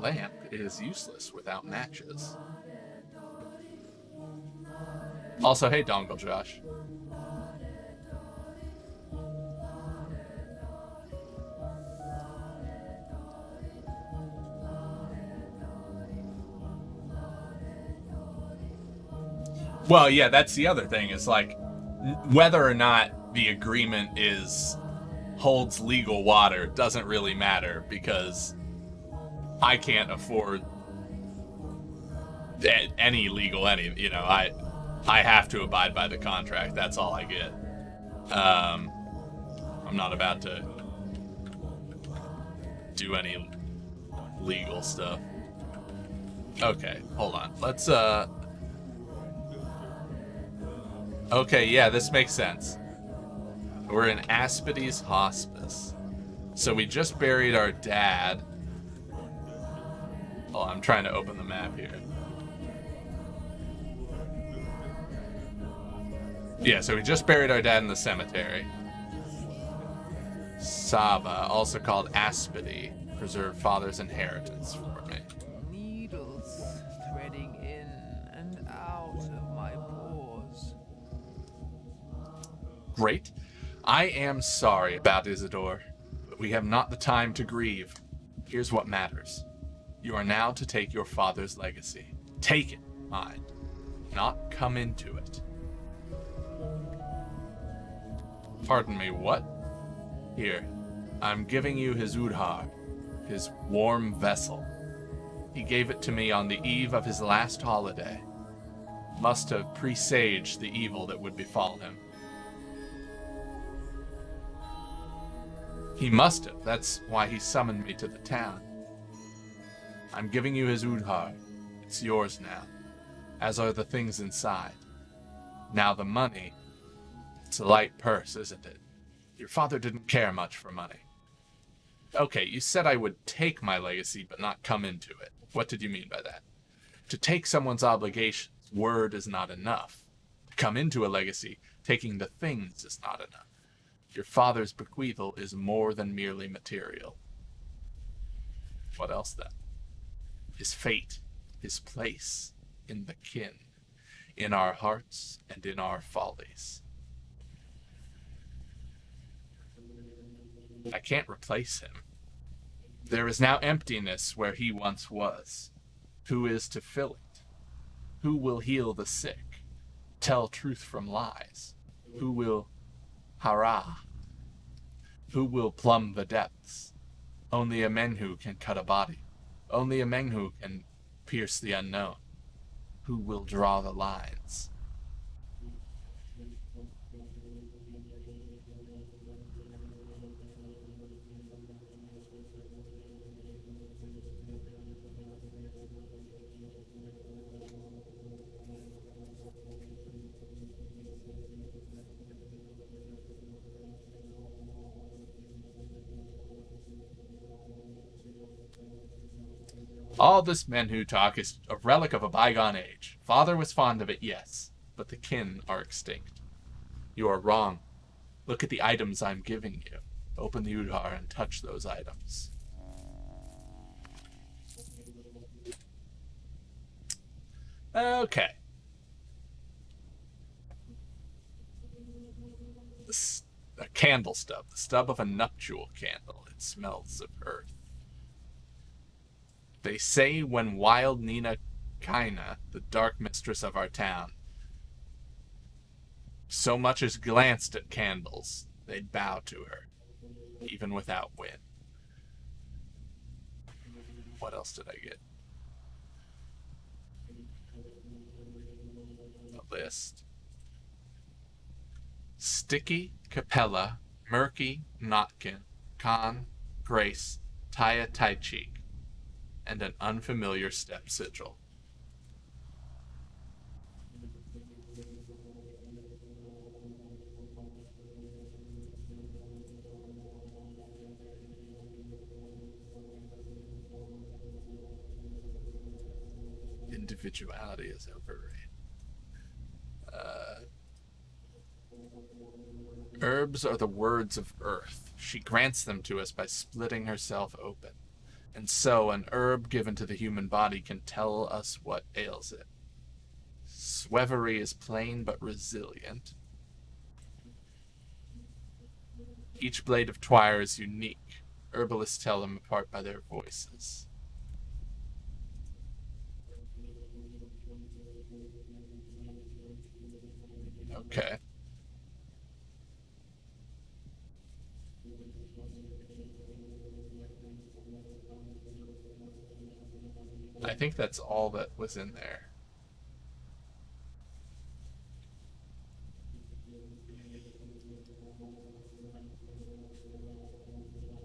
lamp is useless without matches. Also, hey, Dongle Josh. Well, yeah, that's the other thing. Is like whether or not the agreement holds legal water doesn't really matter because I can't afford any legal I have to abide by the contract. That's all I get. I'm not about to do any legal stuff. Okay, hold on. Let's okay, yeah, this makes sense. We're in Aspides Hospice. So we just buried our dad. Oh, I'm trying to open the map here. Yeah, so we just buried our dad in the cemetery. Saba, also called Aspide, preserved father's inheritance for me. Needles threading in and out of my pores. Great. I am sorry about Isidore, but we have not the time to grieve. Here's what matters. You are now to take your father's legacy. Take it, mind, not come into it. Pardon me, what? Here, I'm giving you his Udhar, his warm vessel. He gave it to me on the eve of his last holiday. Must have presaged the evil that would befall him. He must have. That's why he summoned me to the town. I'm giving you his Udhar. It's yours now, as are the things inside. Now the money, it's a light purse, isn't it? Your father didn't care much for money. Okay, you said I would take my legacy but not come into it. What did you mean by that? To take someone's obligations, word is not enough. To come into a legacy, taking the things is not enough. Your father's bequeathal is more than merely material. What else then? His fate, his place in the kin, in our hearts and in our follies. I can't replace him. There is now emptiness where he once was. Who is to fill it? Who will heal the sick? Tell truth from lies? Who will hara? Who will plumb the depths? Only a Menhu can cut a body. Only a Menhu can pierce the unknown. Who will draw the lines? All this Menhu talk is a relic of a bygone age. Father was fond of it, yes, but the kin are extinct. You are wrong. Look at the items I'm giving you. Open the Udhar and touch those items. Okay. A candle stub. The stub of a nuptial candle. It smells of earth. They say when wild Nina Kaina, the dark mistress of our town, so much as glanced at candles, they'd bow to her, even without wind. What else did I get? A list. Sticky, Capella, Murky, Notkin, Khan, Grace, Taya Taichik, and an unfamiliar step sigil. Individuality is overrated. Herbs are the words of earth. She grants them to us by splitting herself open. And so an herb given to the human body can tell us what ails it. Swevery is plain but resilient. Each blade of twire is unique. Herbalists tell them apart by their voices. Okay. I think that's all that was in there.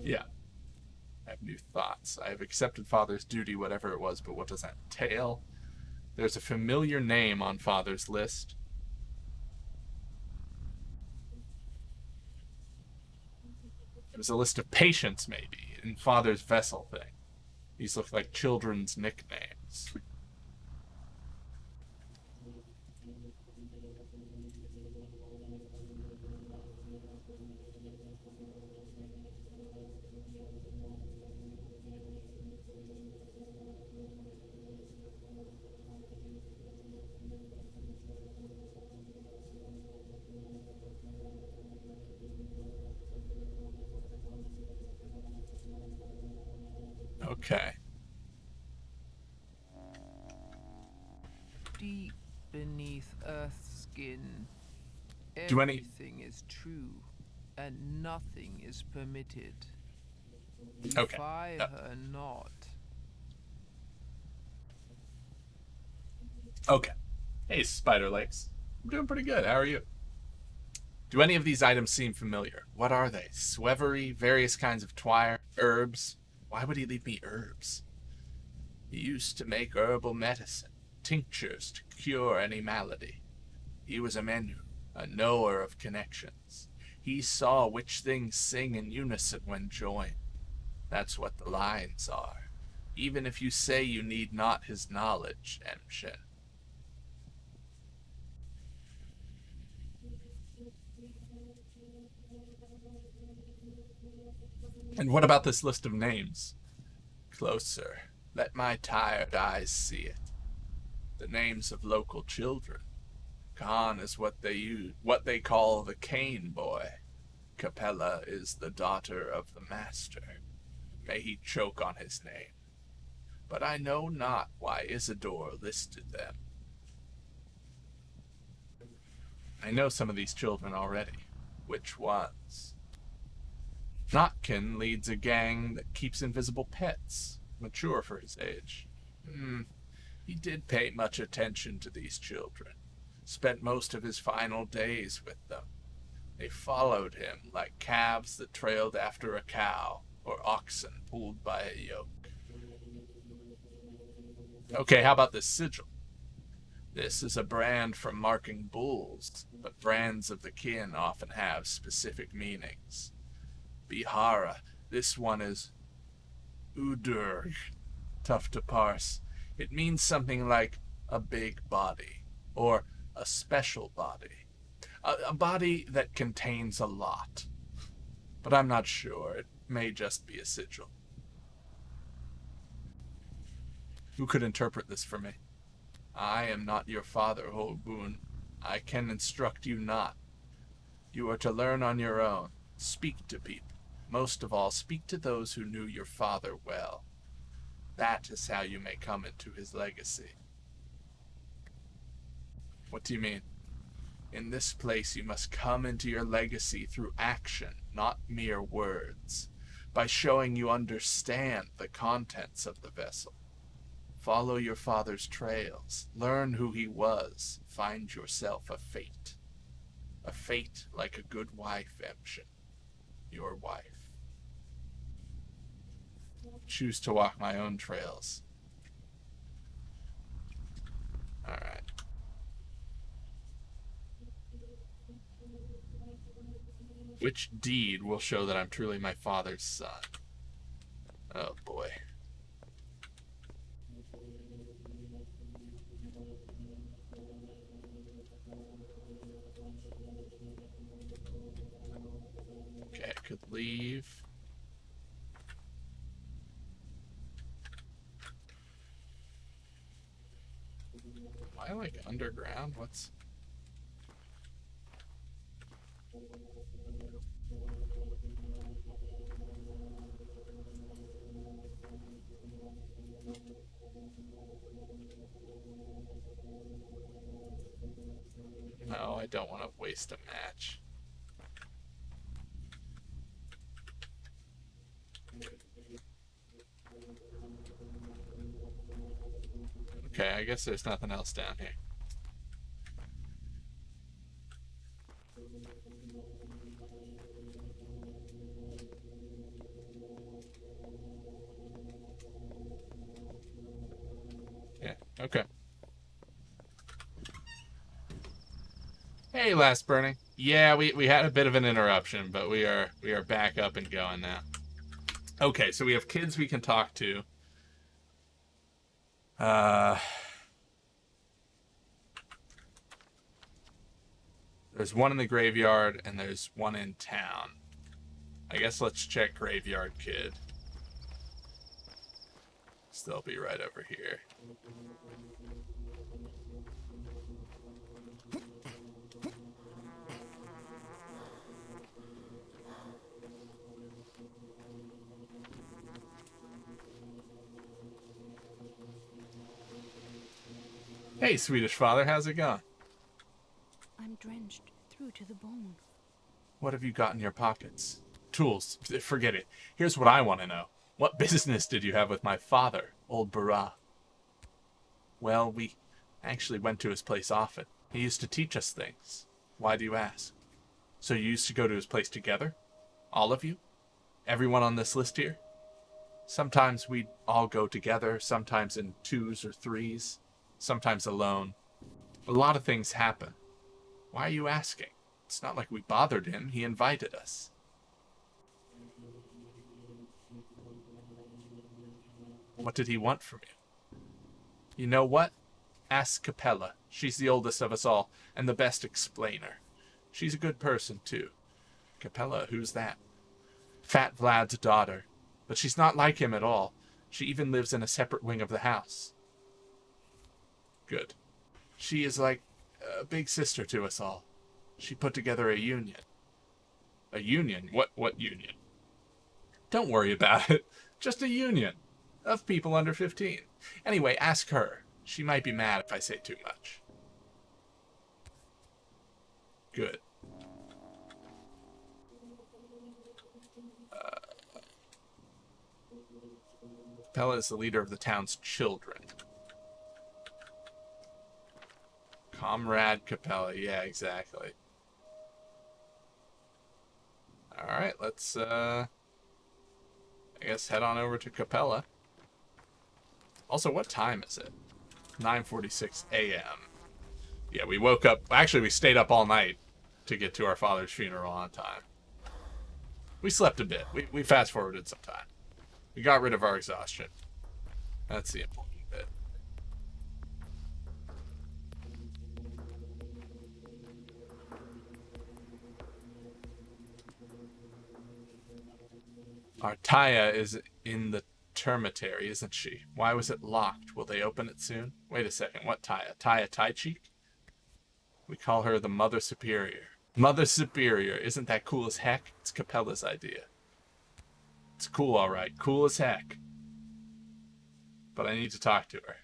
Yeah. I have new thoughts. I have accepted Father's duty, whatever it was, but what does that entail? There's a familiar name on Father's list. It was a list of patients, maybe, in Father's vessel thing. These look like children's nicknames. Okay. Deep beneath Earth's skin, Do any- everything is true, and nothing is permitted. Okay. Defy her not. Okay. Hey, Spider Legs. I'm doing pretty good. How are you? Do any of these items seem familiar? What are they? Swevery, various kinds of twire, herbs. Why would he leave me herbs? He used to make herbal medicine, tinctures to cure any malady. He was a menu, a knower of connections. He saw which things sing in unison when joined. That's what the lines are. Even if you say you need not his knowledge, Emshin. And what about this list of names? Closer. Let my tired eyes see it. The names of local children. Khan is what they call the Cane Boy. Capella is the daughter of the master. May he choke on his name. But I know not why Isidore listed them. I know some of these children already. Which ones? Notkin leads a gang that keeps invisible pets, mature for his age. He did pay much attention to these children, spent most of his final days with them. They followed him like calves that trailed after a cow, or oxen pulled by a yoke. Okay, how about this sigil? This is a brand for marking bulls, but brands of the kin often have specific meanings. Bihara, this one is Udurg. Tough to parse. It means something like a big body, or a special body. A body that contains a lot. But I'm not sure. It may just be a sigil. Who could interpret this for me? I am not your father, Holboon. I can instruct you not. You are to learn on your own. Speak to people. Most of all, speak to those who knew your father well. That is how you may come into his legacy. What do you mean? In this place you must come into your legacy through action, not mere words, by showing you understand the contents of the vessel. Follow your father's trails, learn who he was, find yourself a fate. A fate like a good wife, Emshin. Your wife. Choose to walk my own trails. Alright. Which deed will show that I'm truly my father's son? Oh boy. Okay, I could leave. Am I like underground? What's... No, I don't want to waste a match. Okay, I guess there's nothing else down here. Yeah, okay. Hey, Last Burning. Yeah, we had a bit of an interruption, but we are back up and going now. Okay, so we have kids we can talk to. There's one in the graveyard, and there's one in town. I guess let's check Graveyard Kid. Still be right over here. Hey, Swedish father, how's it going? I'm drenched through to the bone. What have you got in your pockets? Tools. Forget it. Here's what I want to know. What business did you have with my father, old Barra? Well, we actually went to his place often. He used to teach us things. Why do you ask? So you used to go to his place together? All of you? Everyone on this list here? Sometimes we'd all go together, sometimes in twos or threes, sometimes alone. A lot of things happen. Why are you asking? It's not like we bothered him. He invited us. What did he want from you? You know what? Ask Capella. She's the oldest of us all, and the best explainer. She's a good person, too. Capella, who's that? Fat Vlad's daughter. But she's not like him at all. She even lives in a separate wing of the house. Good. She is like a big sister to us all. She put together a union. A union? What union? Don't worry about it. Just a union. Of people under 15. Anyway, ask her. She might be mad if I say too much. Good. Capella is the leader of the town's children. Comrade Capella. Yeah, exactly. Alright, let's, I guess head on over to Capella. Also, what time is it? 9:46 a.m. Yeah, we woke up... Actually, we stayed up all night to get to our father's funeral on time. We slept a bit. We fast-forwarded some time. We got rid of our exhaustion. That's the important bit. Artaya is in the termitary, isn't she? Why was it locked? Will they open it soon? Wait a second, what Taya? Taya Taichi? We call her the Mother Superior. Mother Superior, isn't that cool as heck? It's Capella's idea. It's cool, alright. Cool as heck. But I need to talk to her.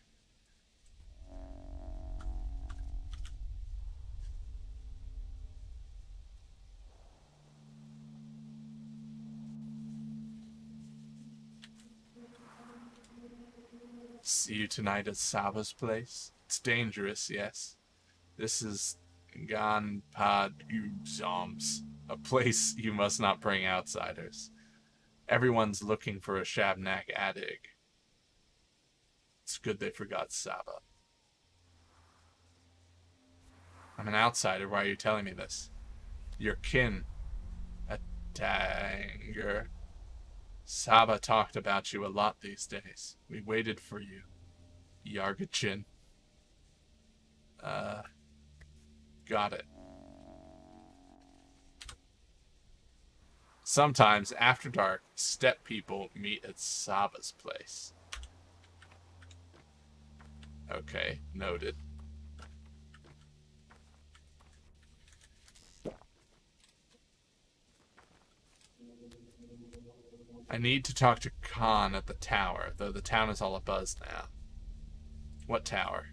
See you tonight at Saba's place? It's dangerous, yes. This is Ganpadzoms, a place you must not bring outsiders. Everyone's looking for a Shabnak Adig. It's good they forgot Saba. I'm an outsider, why are you telling me this? Your kin. A Tanger. Saba talked about you a lot these days. We waited for you. Yargachin. Got it. Sometimes, after dark, steppe people meet at Saba's place. Okay, noted. I need to talk to Khan at the tower, though the town is all abuzz now. What tower?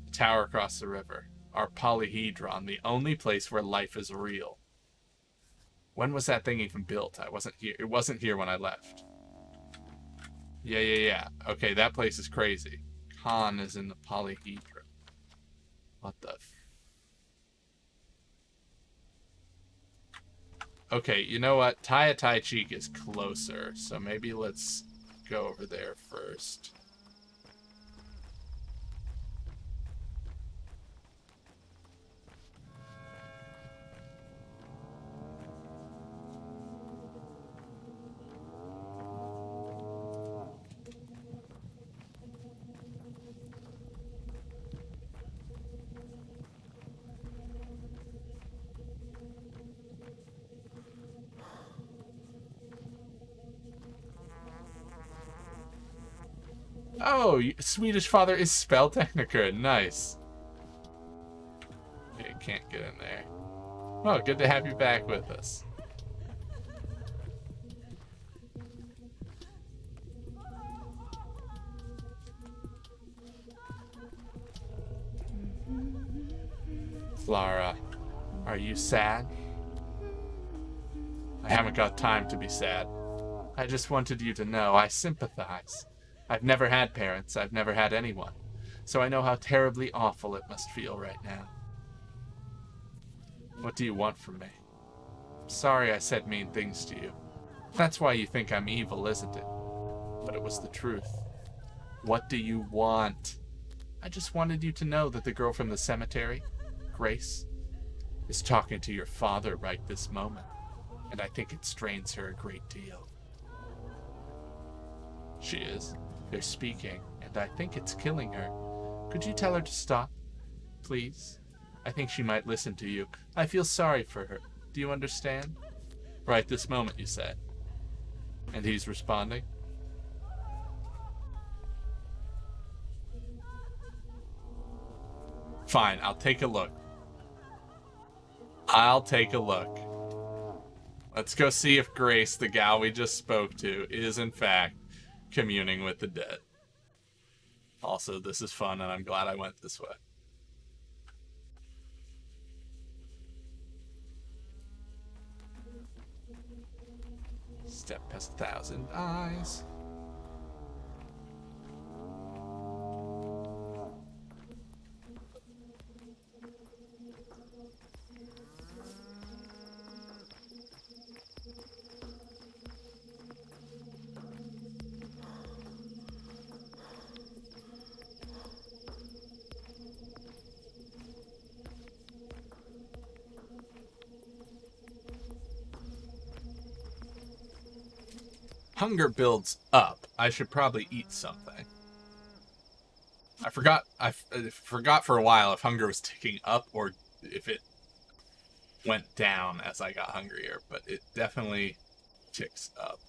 The tower across the river. Our polyhedron, the only place where life is real. When was that thing even built? I wasn't here. It wasn't here when I left. Yeah. Okay, that place is crazy. Khan is in the polyhedron. What the Okay, you know what? Tai Cheek is closer, so maybe let's go over there first. Oh, Swedish father is Spelltechnica. Nice. Okay, can't get in there. Oh, good to have you back with us. Clara, are you sad? I haven't got time to be sad. I just wanted you to know I sympathize. I've never had parents. I've never had anyone. So I know how terribly awful it must feel right now. What do you want from me? I'm sorry I said mean things to you. That's why you think I'm evil, isn't it? But it was the truth. What do you want? I just wanted you to know that the girl from the cemetery, Grace, is talking to your father right this moment. And I think it strains her a great deal. She is. They're speaking, and I think it's killing her. Could you tell her to stop? Please? I think she might listen to you. I feel sorry for her. Do you understand? Right this moment, you said. And he's responding? Fine, I'll take a look. Let's go see if Grace, the gal we just spoke to, is in fact communing with the dead. Also, this is fun, and I'm glad I went this way. Step past 1,000 eyes. Hunger builds up. I should probably eat something. I forgot for a while if hunger was ticking up or if it went down as I got hungrier, but it definitely ticks up.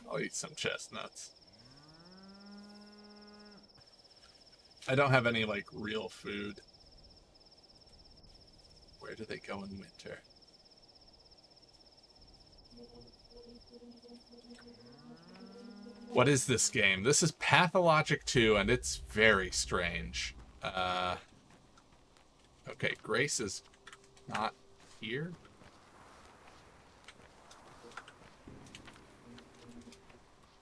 I'll eat some chestnuts. I don't have any, like, real food. Where do they go in winter? What is this game? This is Pathologic 2, and it's very strange. Okay, Grace is not here.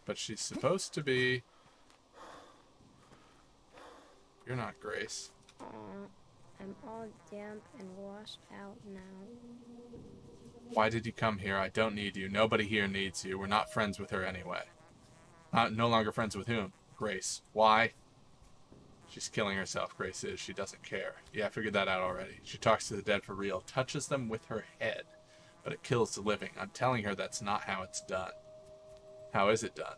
But she's supposed to be. You're not Grace. I'm all damp and washed out now. Why did you come here? I don't need you. Nobody here needs you. We're not friends with her anyway. No longer friends with whom? Grace. Why? She's killing herself, Grace is. She doesn't care. Yeah, I figured that out already. She talks to the dead for real. Touches them with her head. But it kills the living. I'm telling her that's not how it's done. How is it done?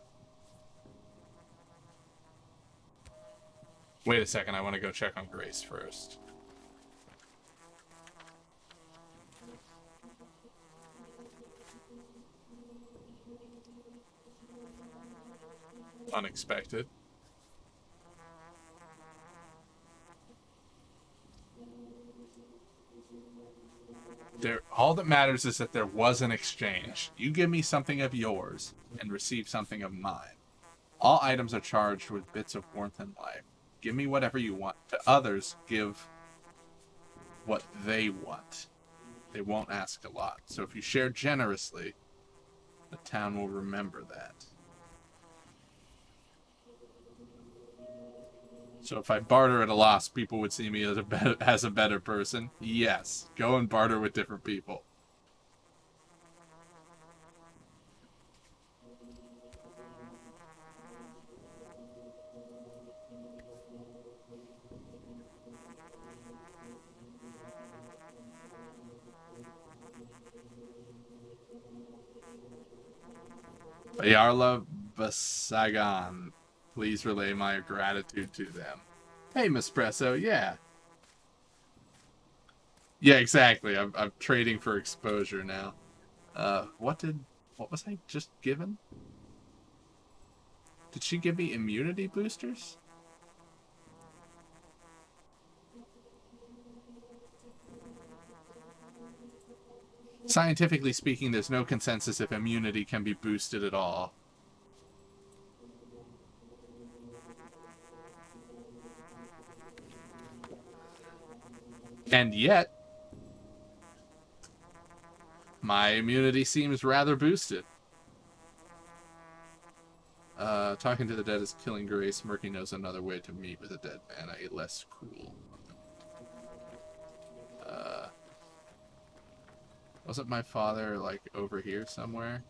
Wait a second, I want to go check on Grace first. Unexpected. All that matters is that there was an exchange. You give me something of yours and receive something of mine. All items are charged with bits of warmth and life. Give me whatever you want. To others, give what they want. They won't ask a lot. So if you share generously, the town will remember that. So if I barter at a loss, people would see me as a better person. Yes, go and barter with different people. Yarla Basagan, please relay my gratitude to them. Hey, Mispresso, yeah. Yeah, exactly. I'm trading for exposure now. What was I just given? Did she give me immunity boosters? Scientifically speaking, there's no consensus if immunity can be boosted at all. And yet, my immunity seems rather boosted. Talking to the dead is killing Grace. Murky knows another way to meet with a dead man, a less cruel. Wasn't my father, like, over here somewhere?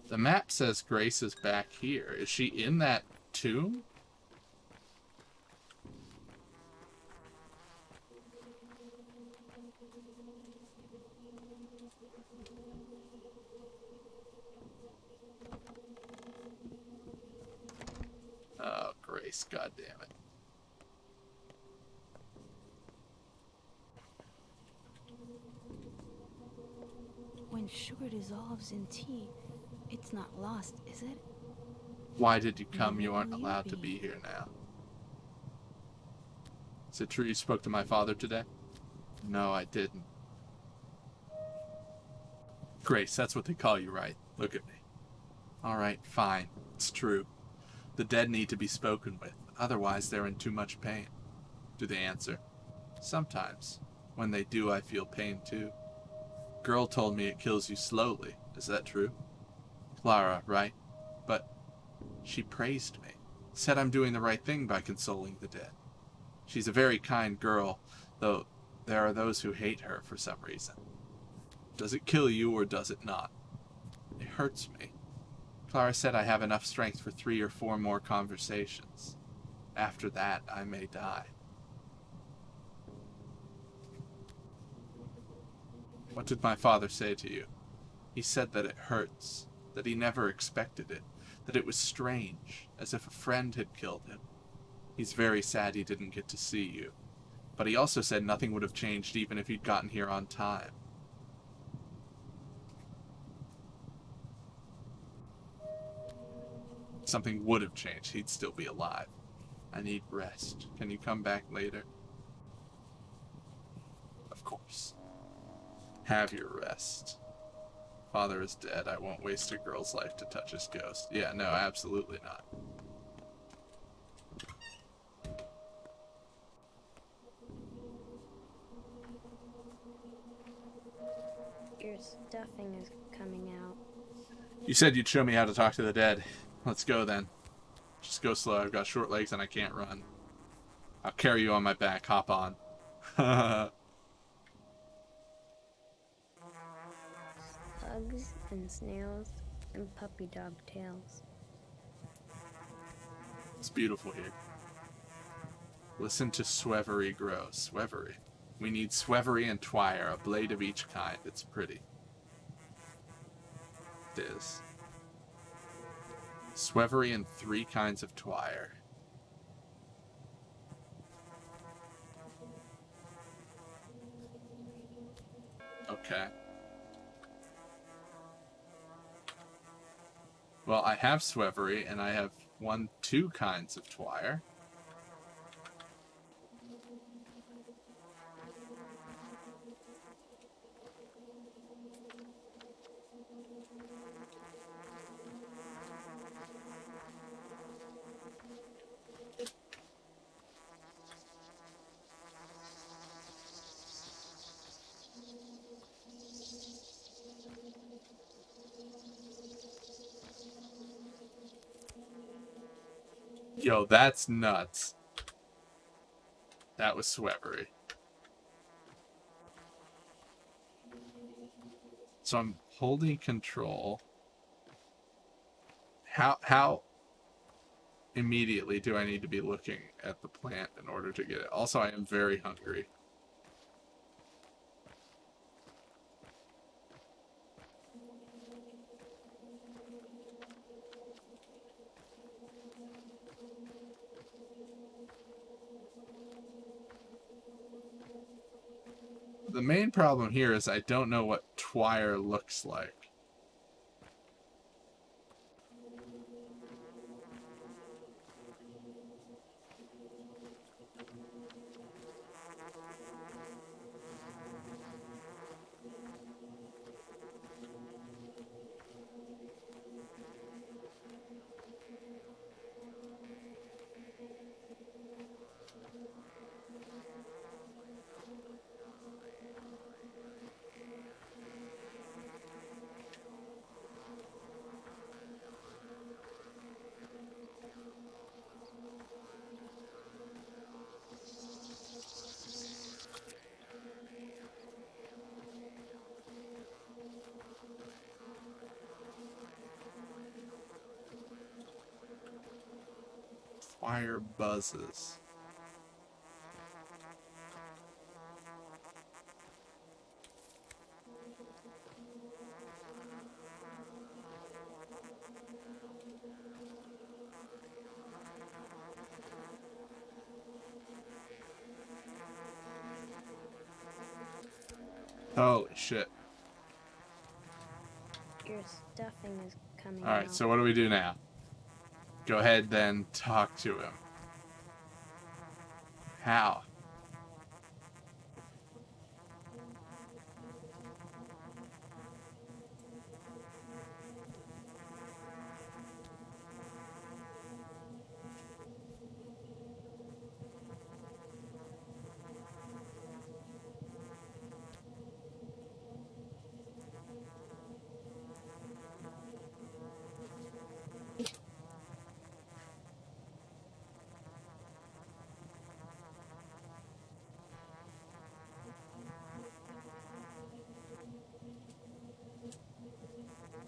The map says Grace is back here. Is she in that tomb? Oh, Grace, goddammit. When sugar dissolves in tea, it's not lost, is it? Why did you come? You aren't allowed to be here now. Is it true you spoke to my father today? No, I didn't. Grace, that's what they call you, right? Look at me. Alright, fine. It's true. The dead need to be spoken with. Otherwise, they're in too much pain. Do they answer? Sometimes. When they do, I feel pain too. Girl told me it kills you slowly. Is that true? Clara, right? But she praised me. Said I'm doing the right thing by consoling the dead. She's a very kind girl, though there are those who hate her for some reason. Does it kill you or does it not? It hurts me. Clara said I have enough strength for 3 or 4 more conversations. After that, I may die. What did my father say to you? He said that it hurts, that he never expected it, that it was strange, as if a friend had killed him. He's very sad he didn't get to see you, but he also said nothing would have changed even if he'd gotten here on time. Something would have changed. He'd still be alive. I need rest. Can you come back later? Of course. Have your rest. Father is dead. I won't waste a girl's life to touch his ghost. Yeah, no, absolutely not. Your stuffing is coming out. You said you'd show me how to talk to the dead. Let's go then. Just go slow. I've got short legs and I can't run. I'll carry you on my back. Hop on. Bugs and snails and puppy dog tails. It's beautiful here. Listen to Swevery grow. Swevery. We need Swevery and Twire, a blade of each kind. It's pretty. It is. Swevery and 3 kinds of twire. Okay. Well, I have Swevery, and I have 2 kinds of twire. Yo, that's nuts. That was Swevery. So I'm holding control. How immediately do I need to be looking at the plant in order to get it? Also, I am very hungry. The main problem here is I don't know what twire looks like. Twire buzzes. Holy shit. Your stuffing is coming Alright, out. so what do we do now? Go ahead then, talk to him. How?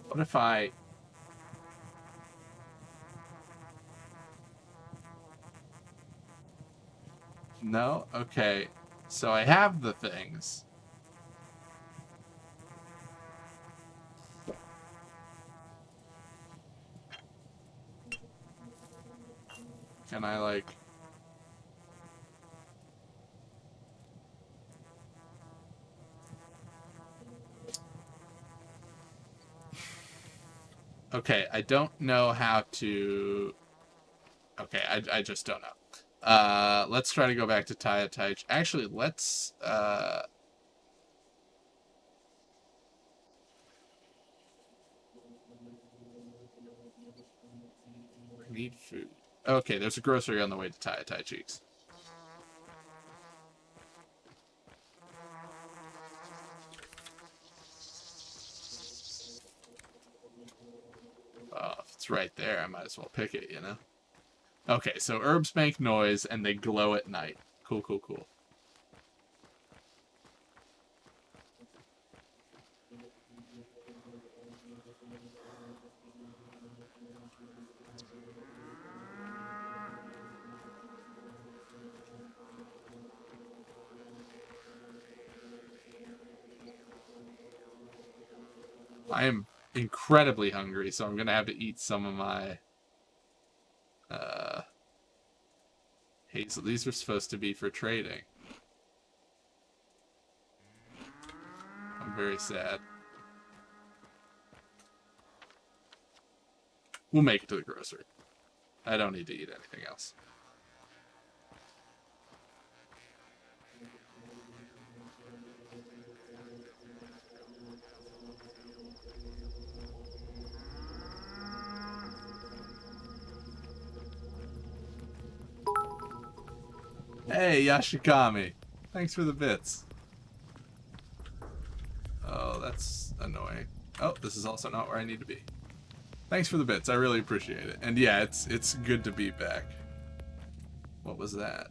What if I... No? Okay. So I have the things. Can I, like... Okay, I don't know how to... Okay, I just don't know. Let's try to go back to Taya Taich. Actually, let's... I need food. Okay, there's a grocery on the way to Taya Taichi's. Oh, if it's right there, I might as well pick it, you know? Okay, so herbs make noise and they glow at night. Cool, cool, cool. I am incredibly hungry, so I'm gonna have to eat some of my Hazel, these were supposed to be for trading. I'm very sad. We'll make it to the grocery. I don't need to eat anything else. Hey, Yashikami. Thanks for the bits. Oh, that's annoying. Oh, this is also not where I need to be. Thanks for the bits. I really appreciate it. And yeah, it's good to be back. What was that?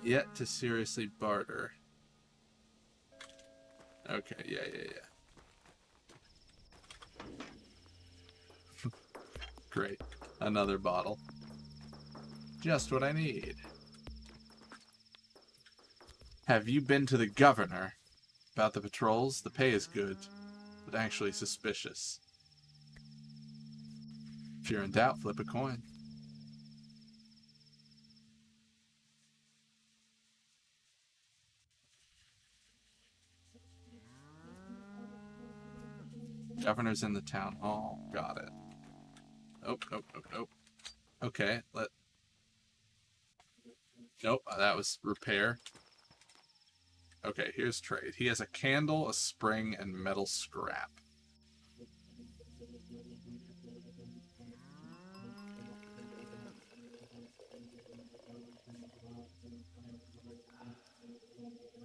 Yet to seriously barter. Okay, yeah. Great. Another bottle. Just what I need. Have you been to the governor? About the patrols? The pay is good, but actually suspicious. If you're in doubt, flip a coin. Governor's in the town hall. Got it. Nope. Okay, Nope, that was repair. Okay, here's trade. He has a candle, a spring, and metal scrap.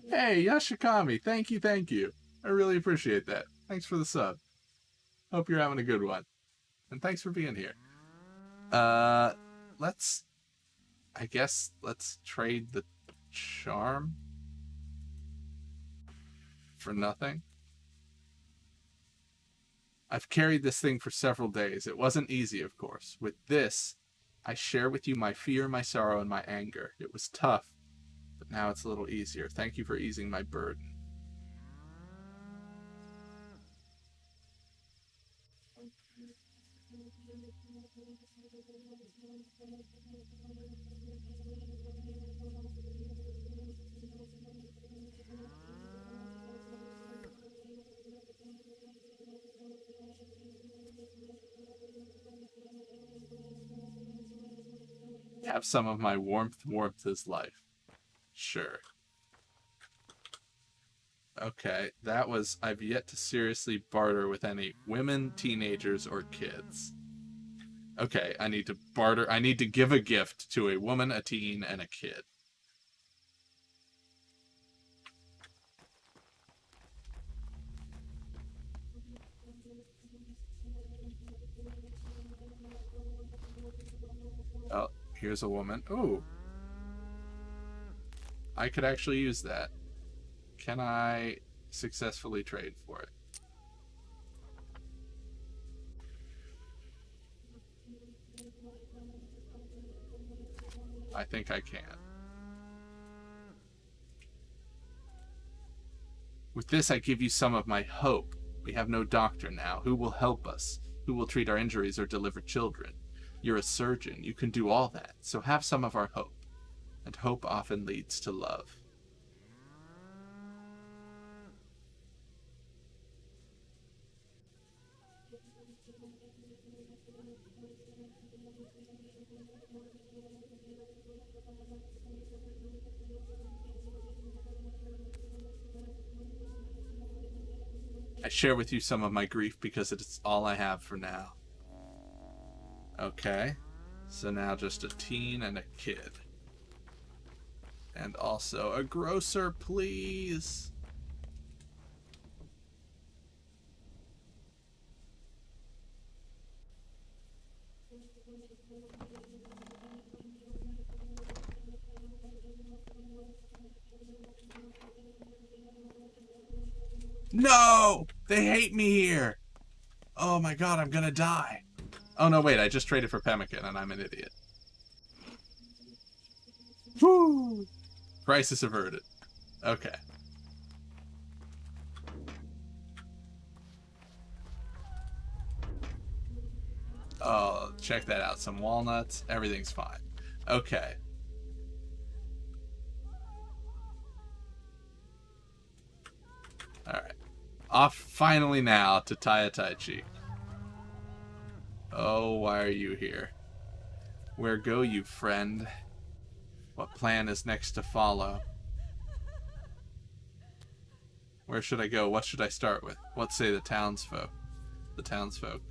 Hey, Yashikami, thank you. I really appreciate that. Thanks for the sub. Hope you're having a good one. And thanks for being here. Let's trade the charm for nothing. I've carried this thing for several days. It wasn't easy, of course. With this, I share with you my fear, my sorrow, and my anger. It was tough, but now it's a little easier. Thank you for easing my burden. Have some of my warmth. Warmth is life. Sure. Okay, that was, I've yet to seriously barter with any women, teenagers, or kids. Okay, I need to barter, I need to give a gift to a woman, a teen, and a kid. Oh, here's a woman. Ooh. I could actually use that. Can I successfully trade for it? I think I can. With this, I give you some of my hope. We have no doctor now. Who will help us? Who will treat our injuries or deliver children? You're a surgeon. You can do all that. So have some of our hope. And hope often leads to love. I share with you some of my grief because it's all I have for now. Okay. So now just a teen and a kid. And also a grocer, please. No! They hate me here! Oh my god, I'm gonna die. Oh no, wait, I just traded for pemmican and I'm an idiot. Woo! Crisis averted. Okay. Oh, check that out. Some walnuts. Everything's fine. Okay. Alright. Off finally now to Tai Chi. Oh, why are you here? Where go you, friend? What plan is next to follow? Where should I go? What should I start with? What say the townsfolk? The townsfolk.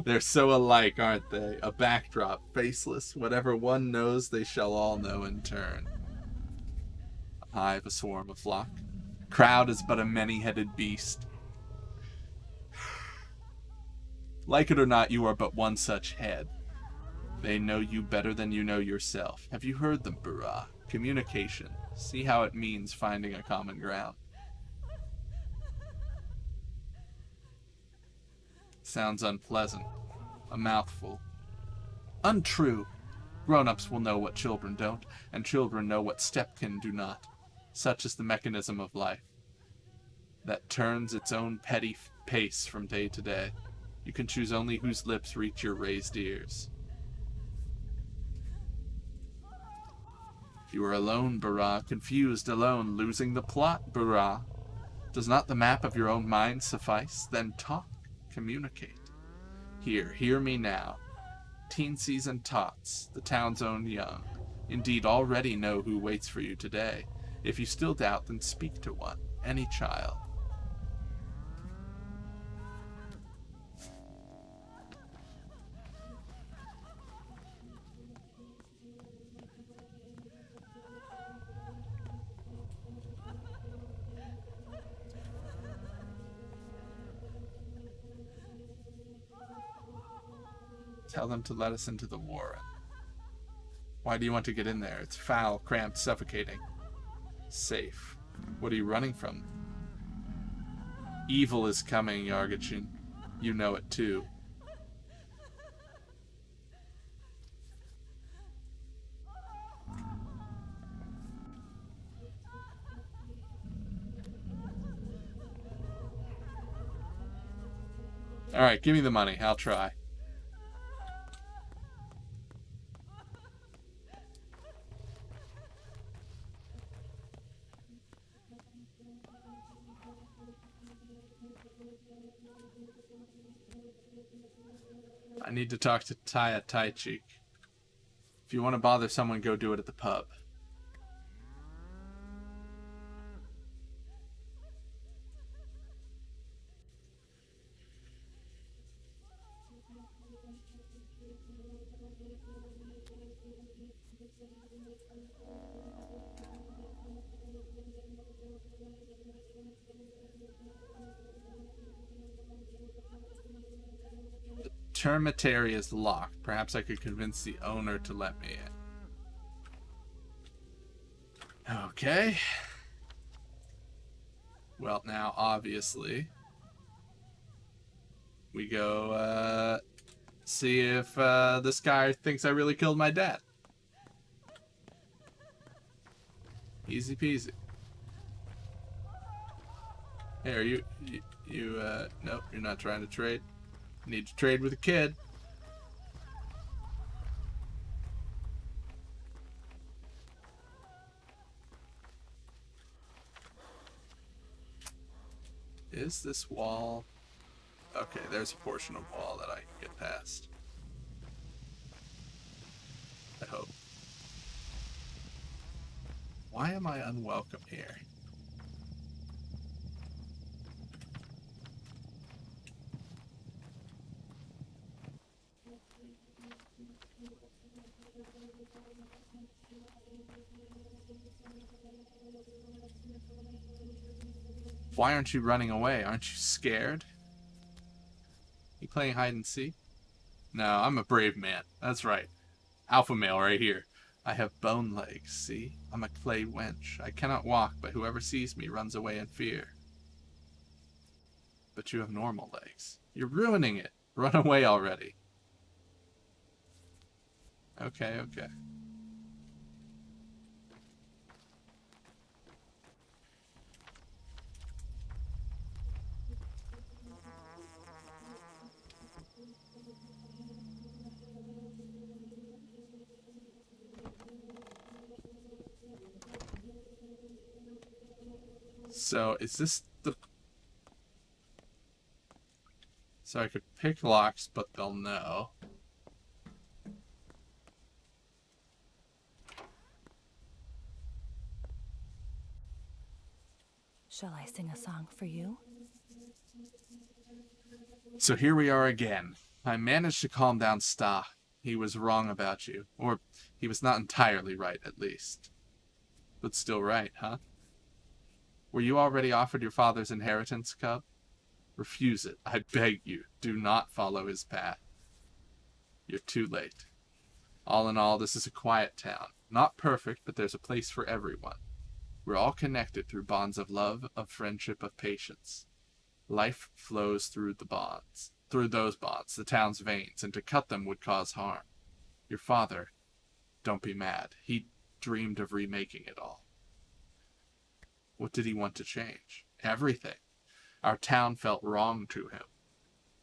They're so alike, aren't they? A backdrop, faceless. Whatever one knows, they shall all know in turn. A hive, a swarm, a flock. Crowd is but a many-headed beast. Like it or not, you are but one such head. They know you better than you know yourself. Have you heard them, Barra? Communication. See how it means finding a common ground. Sounds unpleasant. A mouthful. Untrue. Grown-ups will know what children don't, and children know what stepkin do not. Such is the mechanism of life, that turns its own petty pace from day to day. You can choose only whose lips reach your raised ears. You are alone, Barra, confused, alone, losing the plot, Barra. Does not the map of your own mind suffice? Then talk, communicate. Here, hear me now. Teensies and tots, the town's own young, indeed already know who waits for you today. If you still doubt, then speak to one, any child. Tell them to let us into the warren. Why do you want to get in there? It's foul, cramped, suffocating. Safe. What are you running from? Evil is coming, Yargachin. You know it too. Alright, give me the money. I'll try. I need to talk to Tai Chi. If you want to bother someone, go do it at the pub. Termitary is locked. Perhaps I could convince the owner to let me in. Okay. Well, now, obviously, we go, see if, this guy thinks I really killed my dad. Easy peasy. Hey, are you, nope, you're not trying to trade. Need to trade with a kid. Is this wall... Okay, there's a portion of wall that I can get past. I hope. Why am I unwelcome here? Why aren't you running away? Aren't you scared? You playing hide and seek? No, I'm a brave man. That's right. Alpha male right here. I have bone legs, see? I'm a clay wench. I cannot walk, but whoever sees me runs away in fear. But you have normal legs. You're ruining it. Run away already. Okay, okay. So, is this the... So I could pick locks, but they'll know. Shall I sing a song for you? So here we are again. I managed to calm down Sta. He was wrong about you. Or, he was not entirely right, at least. But still right, huh? Were you already offered your father's inheritance, Cub? Refuse it. I beg you. Do not follow his path. You're too late. All in all, this is a quiet town. Not perfect, but there's a place for everyone. We're all connected through bonds of love, of friendship, of patience. Life flows through the bonds. Through those bonds, the town's veins, and to cut them would cause harm. Your father, don't be mad. He dreamed of remaking it all. What did he want to change? Everything. Our town felt wrong to him.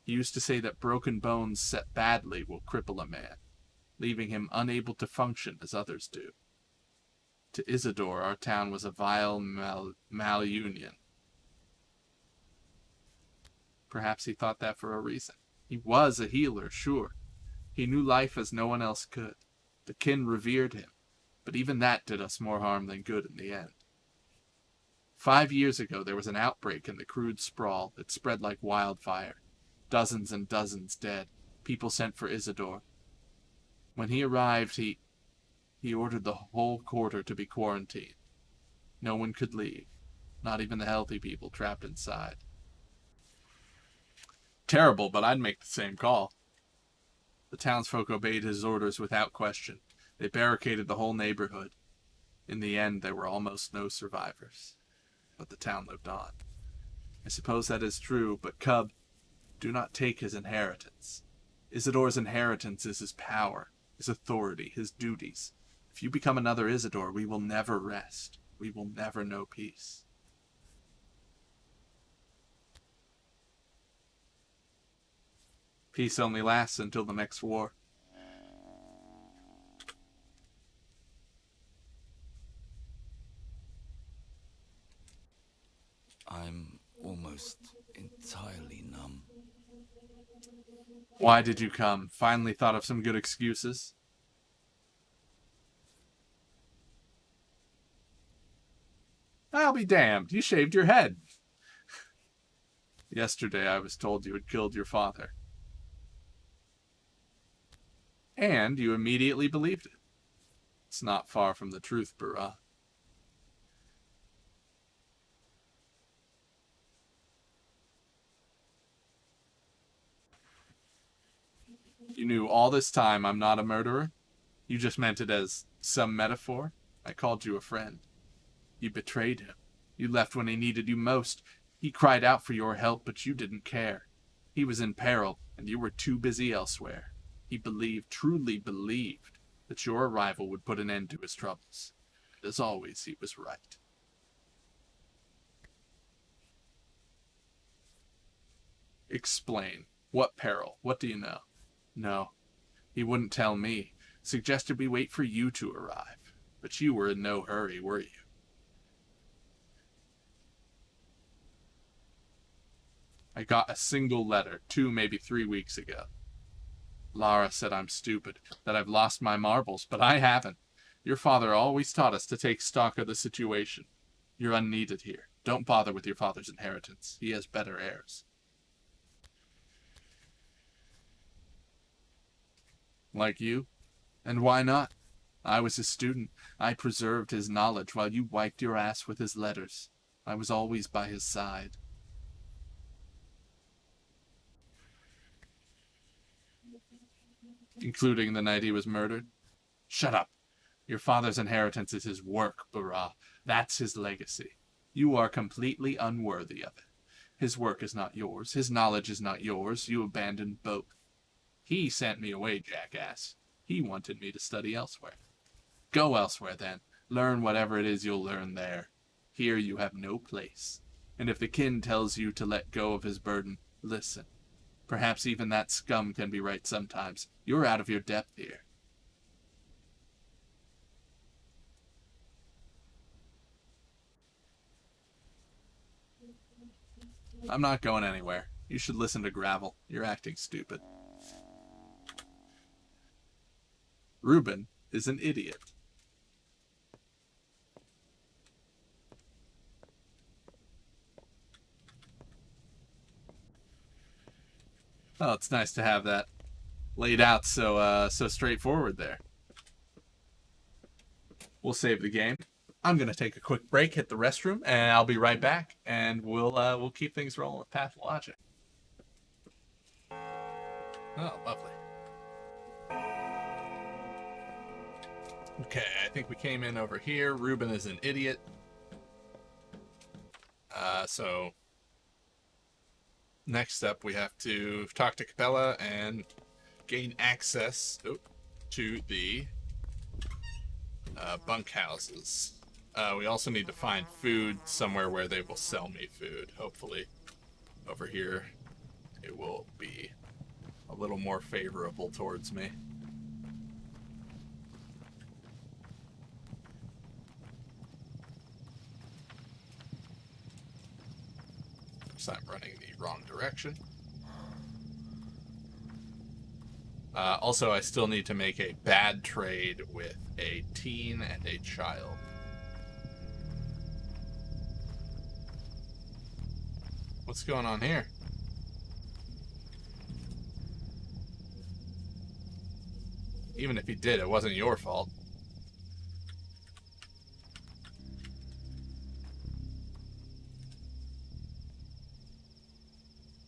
He used to say that broken bones set badly will cripple a man, leaving him unable to function as others do. To Isidore, our town was a vile malunion. Perhaps he thought that for a reason. He was a healer, sure. He knew life as no one else could. The kin revered him, but even that did us more harm than good in the end. 5 years ago, there was an outbreak in the crude sprawl that spread like wildfire. Dozens and dozens dead. People sent for Isidore. When he arrived, he ordered the whole quarter to be quarantined. No one could leave, not even the healthy people trapped inside. Terrible, but I'd make the same call. The townsfolk obeyed his orders without question. They barricaded the whole neighborhood. In the end, there were almost no survivors. But the town lived on. I suppose that is true, but Cub, do not take his inheritance. Isidore's inheritance is his power, his authority, his duties. If you become another Isidore, we will never rest. We will never know peace. Peace only lasts until the next war. I'm almost entirely numb. Why did you come? Finally thought of some good excuses? I'll be damned. You shaved your head. Yesterday I was told you had killed your father. And you immediately believed it. It's not far from the truth, Barra. You knew all this time I'm not a murderer? You just meant it as some metaphor? I called you a friend. You betrayed him. You left when he needed you most. He cried out for your help, but you didn't care. He was in peril, and you were too busy elsewhere. He believed, truly believed, that your arrival would put an end to his troubles. And as always, he was right. Explain. What peril? What do you know? No, he wouldn't tell me. Suggested we wait for you to arrive. But you were in no hurry, were you? I got a single letter, 2, maybe 3 weeks ago. Lara said I'm stupid, that I've lost my marbles, but I haven't. Your father always taught us to take stock of the situation. You're unneeded here. Don't bother with your father's inheritance. He has better heirs. Like you? And why not? I was his student. I preserved his knowledge while you wiped your ass with his letters. I was always by his side. Including the night he was murdered? Shut up. Your father's inheritance is his work, Barah. That's his legacy. You are completely unworthy of it. His work is not yours. His knowledge is not yours. You abandoned both. He sent me away, jackass. He wanted me to study elsewhere. Go elsewhere, then. Learn whatever it is you'll learn there. Here you have no place. And if the kin tells you to let go of his burden, listen. Perhaps even that scum can be right sometimes. You're out of your depth here. I'm not going anywhere. You should listen to Gravel. You're acting stupid. Reuben is an idiot. Oh, it's nice to have that laid out so straightforward there. We'll save the game. I'm gonna take a quick break, hit the restroom, and I'll be right back. And we'll keep things rolling with Pathologic. Oh, lovely. Okay, I think we came in over here. Reuben is an idiot. So next up, we have to talk to Capella and gain access to the bunkhouses. We also need to find food somewhere where they will sell me food. Hopefully, over here, it will be a little more favorable towards me. I'm running the wrong direction. Also, I still need to make a bad trade with a teen and a child. What's going on here? Even if he did, it wasn't your fault.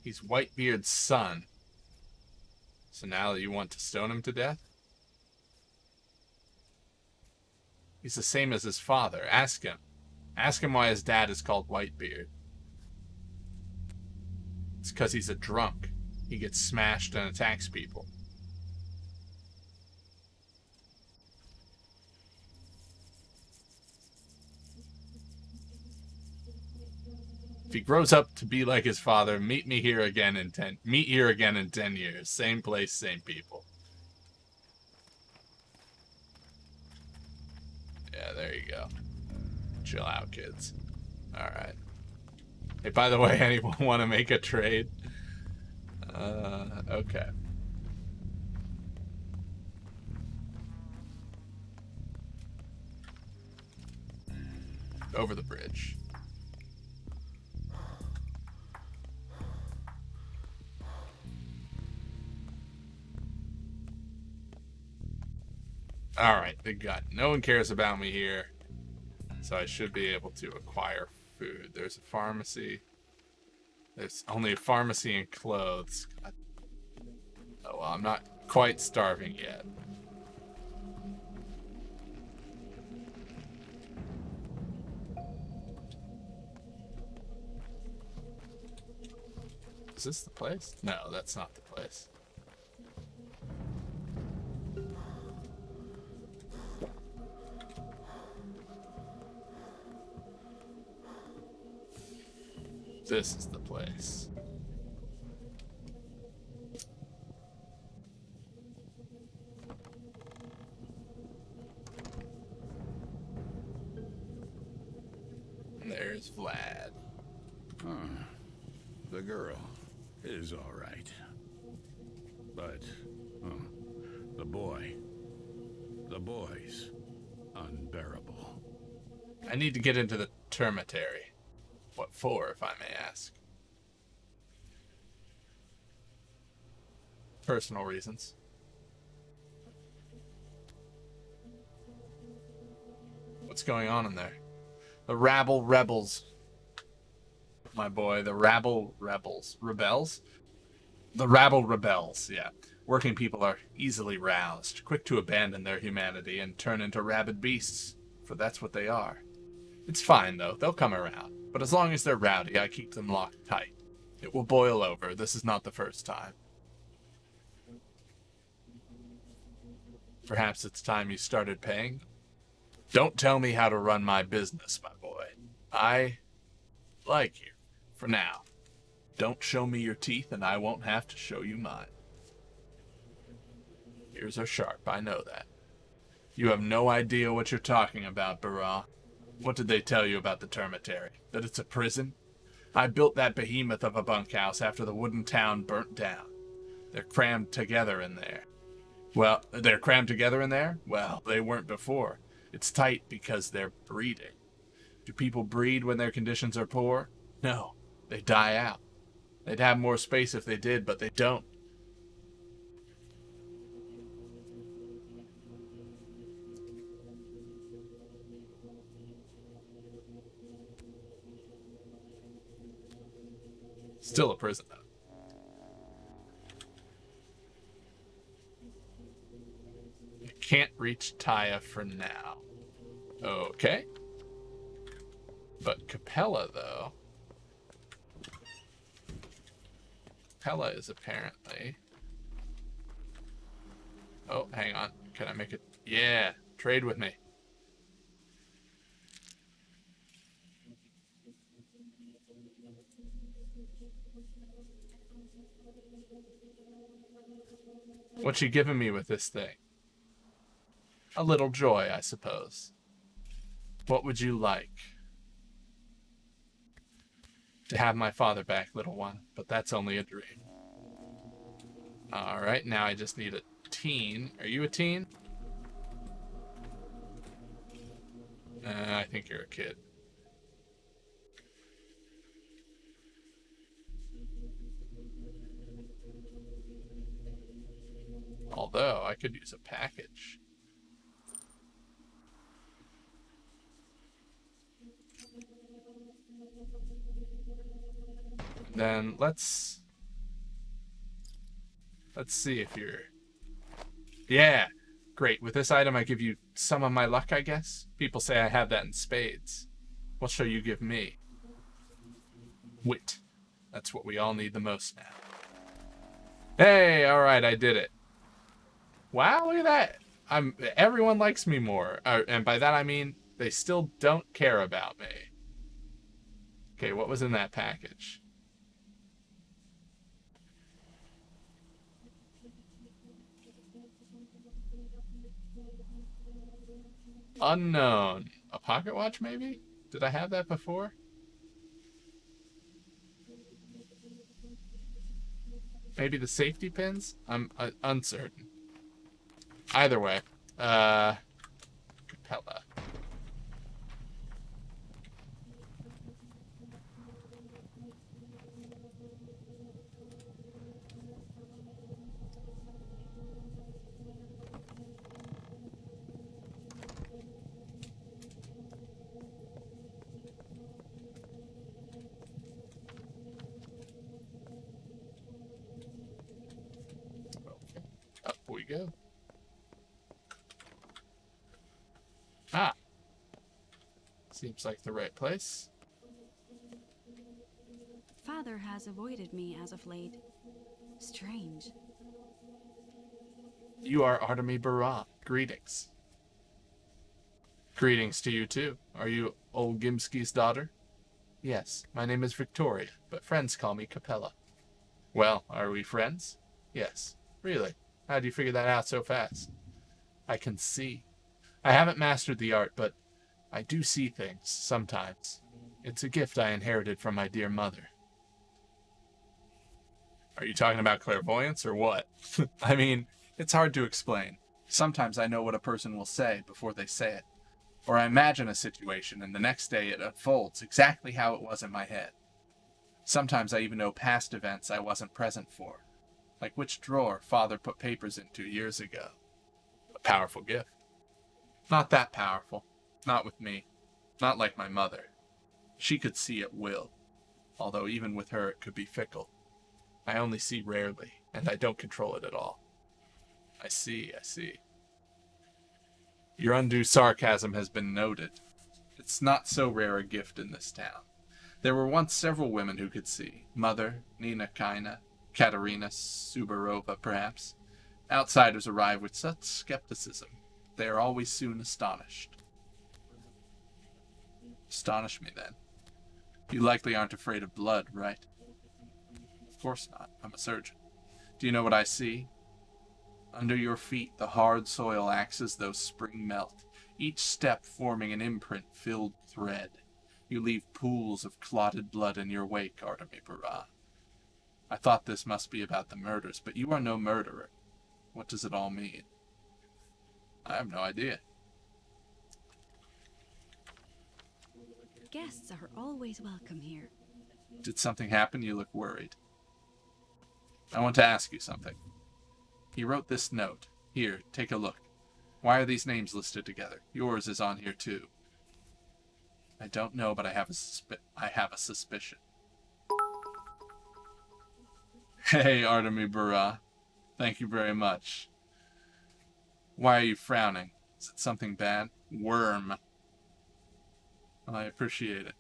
He's Whitebeard's son. So now you want to stone him to death? He's the same as his father. Ask him. Ask him why his dad is called Whitebeard. It's because he's a drunk. He gets smashed and attacks people. If he grows up to be like his father, meet here again in 10 years. Same place, same people. Yeah, there you go. Chill out, kids. Alright. Hey, by the way, anyone want to make a trade? Okay. Over the bridge. Alright, big gun. No one cares about me here. So I should be able to acquire food. There's a pharmacy. There's only a pharmacy and clothes. God. Oh, well, I'm not quite starving yet. Is this the place? No, that's not the place. This is the place. There's Vlad. The girl is all right. But, the boy's unbearable. I need to get into the termitary. What for, if I may ask? Personal reasons. What's going on in there? The rabble rebels. My boy, the rabble rebels. Rebels? The rabble rebels, yeah. Working people are easily roused, quick to abandon their humanity and turn into rabid beasts, for that's what they are. It's fine, though. They'll come around. But as long as they're rowdy, I keep them locked tight. It will boil over. This is not the first time. Perhaps it's time you started paying? Don't tell me how to run my business, my boy. I like you. For now. Don't show me your teeth, and I won't have to show you mine. Ears are sharp, I know that. You have no idea what you're talking about, Barra. What did they tell you about the termitary? That it's a prison? I built that behemoth of a bunkhouse after the wooden town burnt down. They're crammed together in there. Well, they're crammed together in there? Well, they weren't before. It's tight because they're breeding. Do people breed when their conditions are poor? No, they die out. They'd have more space if they did, but they don't. Still a prison, though. I can't reach Taya for now. Okay. But Capella, though. Capella is apparently... Oh, hang on. Can I make it? Yeah, trade with me. What you giving me with this thing? A little joy, I suppose. What would you like? To have my father back, little one, but that's only a dream. Alright, now I just need a teen. Are you a teen? I think you're a kid. Although, I could use a package. Then let's see if you're... Yeah, great. With this item, I give you some of my luck, I guess. People say I have that in spades. What shall you give me? Wit. That's what we all need the most now. Hey, all right, I did it. Wow, look at that. Everyone likes me more. And by that I mean they still don't care about me. Okay, what was in that package? Unknown. A pocket watch, maybe? Did I have that before? Maybe the safety pins? I'm uncertain. Either way. Capella. Up we go. Ah. Seems like the right place. Father has avoided me as of late. Strange. You are Artemy Barat. Greetings. Greetings to you too. Are you old Gimski's daughter? Yes, my name is Victoria, but friends call me Capella. Well, are we friends? Yes. Really? How do you figure that out so fast? I can see. I haven't mastered the art, but I do see things, sometimes. It's a gift I inherited from my dear mother. Are you talking about clairvoyance or what? I mean, it's hard to explain. Sometimes I know what a person will say before they say it. Or I imagine a situation and the next day it unfolds exactly how it was in my head. Sometimes I even know past events I wasn't present for. Like which drawer Father put papers into years ago. A powerful gift. Not that powerful. Not with me. Not like my mother. She could see at will. Although even with her it could be fickle. I only see rarely, and I don't control it at all. I see. Your undue sarcasm has been noted. It's not so rare a gift in this town. There were once several women who could see. Mother, Nina Kaina, Katerina Sabarova, perhaps. Outsiders arrive with such skepticism. They are always soon astonished. Astonish me, then. You likely aren't afraid of blood, right? Of course not. I'm a surgeon. Do you know what I see? Under your feet, the hard soil acts as though spring melt, each step forming an imprint filled with red. You leave pools of clotted blood in your wake, Artemy Barra. I thought this must be about the murders, but you are no murderer. What does it all mean? I have no idea. Guests are always welcome here. Did something happen? You look worried. I want to ask you something. He wrote this note. Here, take a look. Why are these names listed together? Yours is on here too. I don't know, but I have a suspicion. Hey, Artemy Barra. Thank you very much. Why are you frowning? Is it something bad? Worm. I appreciate it.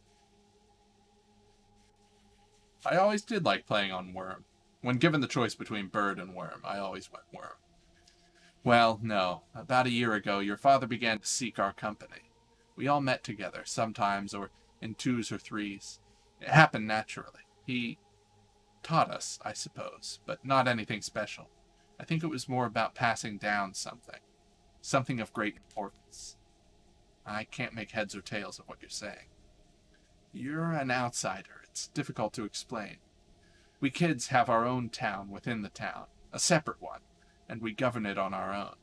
I always did like playing on Worm. When given the choice between Bird and Worm, I always went Worm. Well, no. About a year ago, your father began to seek our company. We all met together, sometimes, or in twos or threes. It happened naturally. He taught us, I suppose, but not anything special. I think it was more about passing down something. Something of great importance. I can't make heads or tails of what you're saying. You're an outsider. It's difficult to explain. We kids have our own town within the town, a separate one, and we govern it on our own.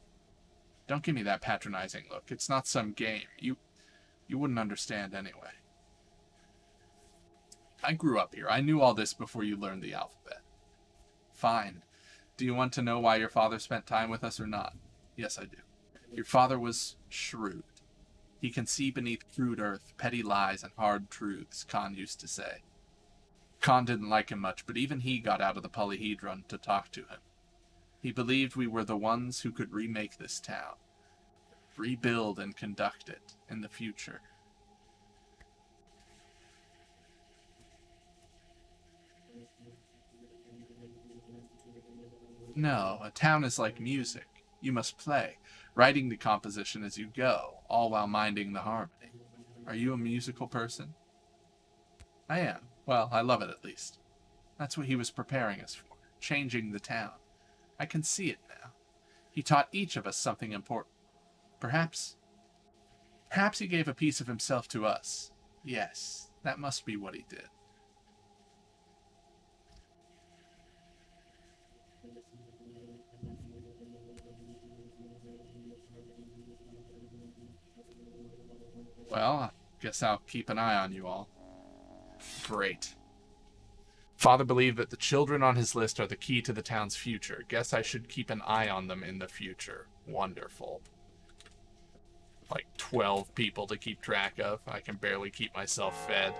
Don't give me that patronizing look. It's not some game. You wouldn't understand anyway. I grew up here. I knew all this before you learned the alphabet. Fine. Do you want to know why your father spent time with us or not? Yes, I do. Your father was shrewd. He can see beneath crude earth petty lies and hard truths, Khan used to say. Khan didn't like him much, but even he got out of the polyhedron to talk to him. He believed we were the ones who could remake this town, rebuild and conduct it in the future. No, a town is like music. You must play, writing the composition as you go, all while minding the harmony. Are you a musical person? I am. Well, I love it at least. That's what he was preparing us for, changing the town. I can see it now. He taught each of us something important. Perhaps he gave a piece of himself to us. Yes, that must be what he did. Well, I guess I'll keep an eye on you all. Great. Father believed that the children on his list are the key to the town's future. Guess I should keep an eye on them in the future. Wonderful. Like 12 people to keep track of. I can barely keep myself fed.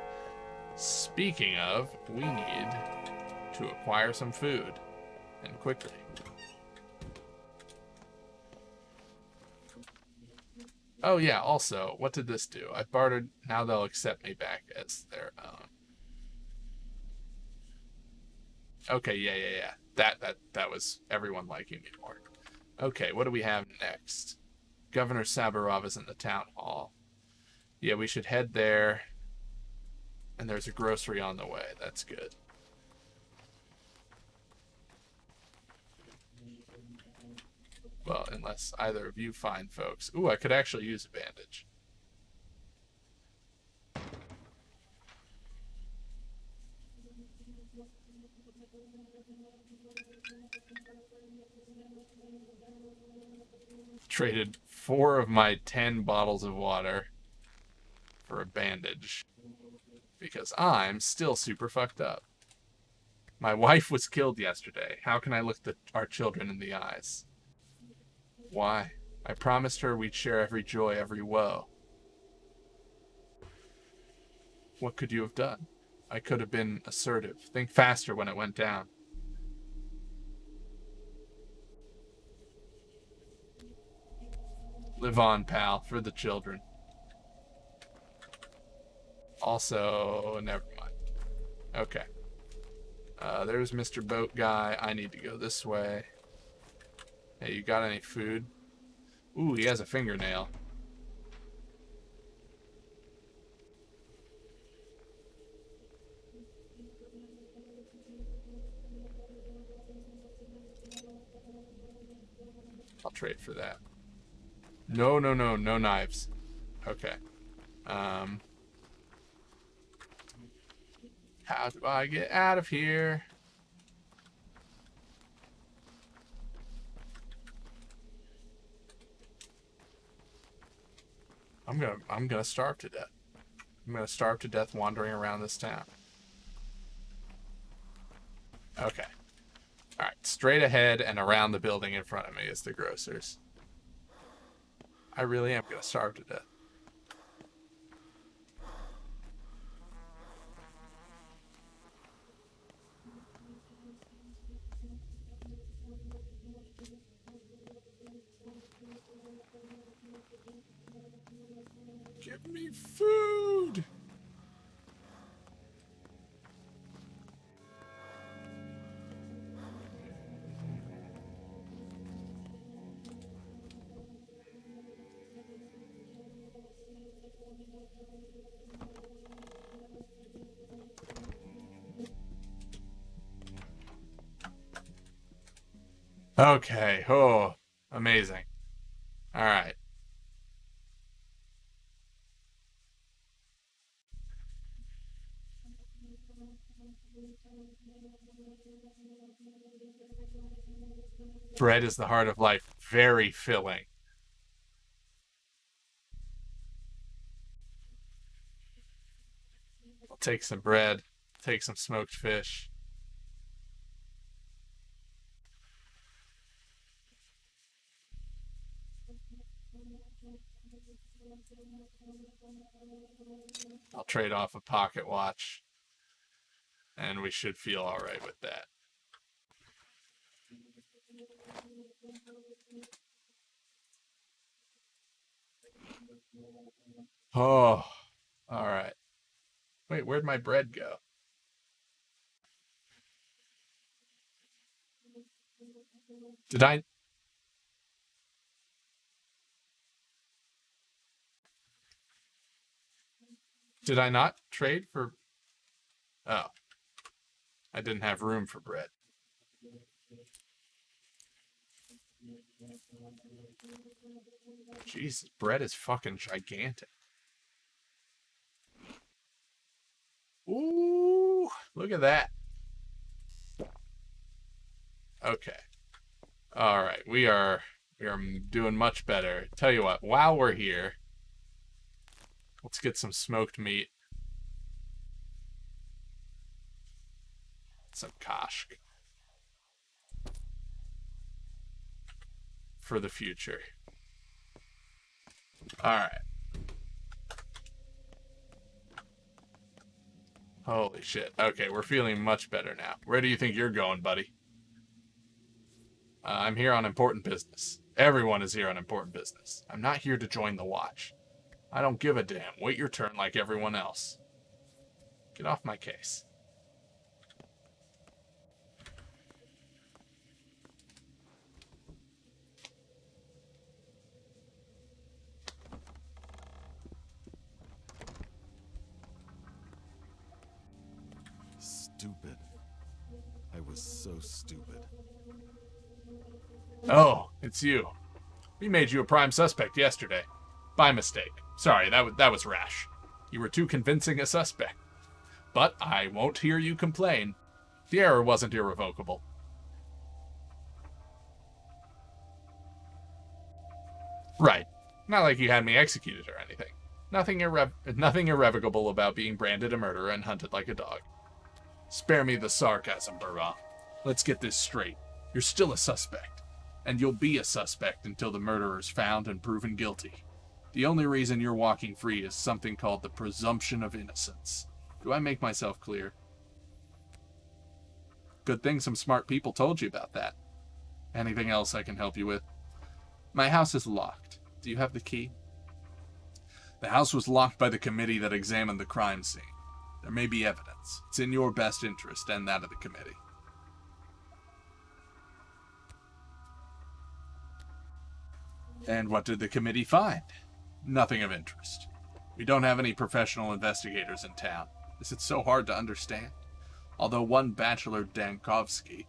Speaking of, we need to acquire some food. And quickly. Oh yeah, also, what did this do? I bartered, now they'll accept me back as their own. Okay, yeah. That was everyone liking me more. Okay, what do we have next? Governor Sabarov is in the town hall. Yeah, we should head there. And there's a grocery on the way. That's good. Well, unless either of you find folks. Ooh, I could actually use a bandage. Traded 4 of my 10 bottles of water for a bandage. Because I'm still super fucked up. My wife was killed yesterday. How can I look our children in the eyes? Why? I promised her we'd share every joy, every woe. What could you have done? I could have been assertive. Think faster when it went down. Live on, pal, for the children. Also, never mind. Okay. There's Mr. Boat Guy. I need to go this way. Hey, you got any food? Ooh, he has a fingernail. I'll trade for that. No knives. Okay. How do I get out of here? I'm gonna starve to death. I'm gonna starve to death wandering around this town. Okay. Alright, straight ahead and around the building in front of me is the grocer's. I really am gonna starve to death. Give me food! Okay, oh, amazing. All right. Bread is the heart of life. Very filling. I'll take some bread, take some smoked fish. I'll trade off a pocket watch. And we should feel alright with that. Oh, alright. Wait, where'd my bread go? Did I not trade for... Oh. I didn't have room for bread. Jesus, bread is fucking gigantic. Ooh, look at that. Okay. All right, we are doing much better. Tell you what, while we're here, let's get some smoked meat. Some kashk. For the future. Alright. Holy shit. Okay, we're feeling much better now. Where do you think you're going, buddy? I'm here on important business. Everyone is here on important business. I'm not here to join the watch. I don't give a damn. Wait your turn like everyone else. Get off my case. Stupid. I was so stupid. Oh, it's you. We made you a prime suspect yesterday. By mistake. Sorry, that was rash. You were too convincing a suspect. But I won't hear you complain. The error wasn't irrevocable. Right. Not like you had me executed or anything. Nothing irrevocable about being branded a murderer and hunted like a dog. Spare me the sarcasm, Barra. Let's get this straight. You're still a suspect. And you'll be a suspect until the murderer's found and proven guilty. The only reason you're walking free is something called the Presumption of Innocence. Do I make myself clear? Good thing some smart people told you about that. Anything else I can help you with? My house is locked. Do you have the key? The house was locked by the committee that examined the crime scene. There may be evidence. It's in your best interest and that of the committee. And what did the committee find? Nothing of interest. We don't have any professional investigators in town. Is it so hard to understand? Although one Bachelor Dankovsky,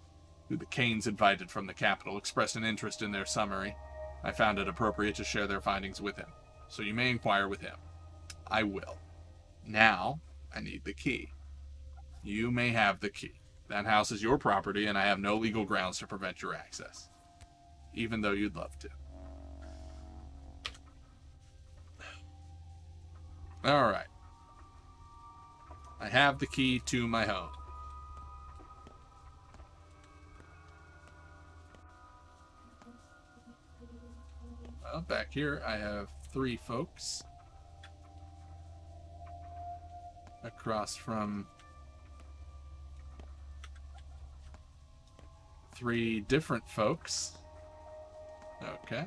who the Kanes invited from the capital, expressed an interest in their summary, I found it appropriate to share their findings with him. So you may inquire with him. I will. Now, I need the key. You may have the key. That house is your property, and I have no legal grounds to prevent your access. Even though you'd love to. Alright. I have the key to my home. Well, back here I have 3 folks. Across from 3 different folks. Okay.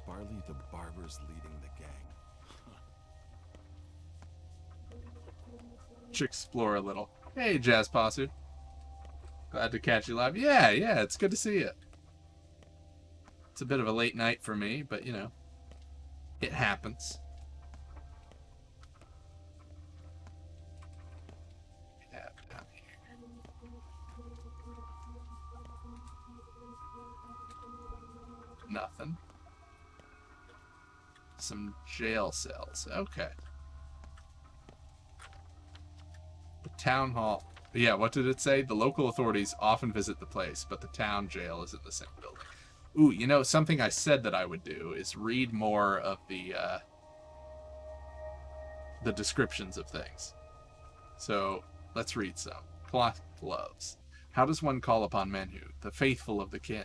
Barley the barber's leading the gang. Let's explore a little. Hey, Jazz Pasu. Glad to catch you live. Yeah, it's good to see you. It's a bit of a late night for me, but you know, it happens. We have down here. Nothing. Some jail cells. Okay. The town hall. Yeah, what did it say? The local authorities often visit the place, but the town jail is in the same building. Ooh, you know, something I said that I would do is read more of the descriptions of things. So, let's read some. Cloth gloves. How does one call upon men who, the faithful of the kin,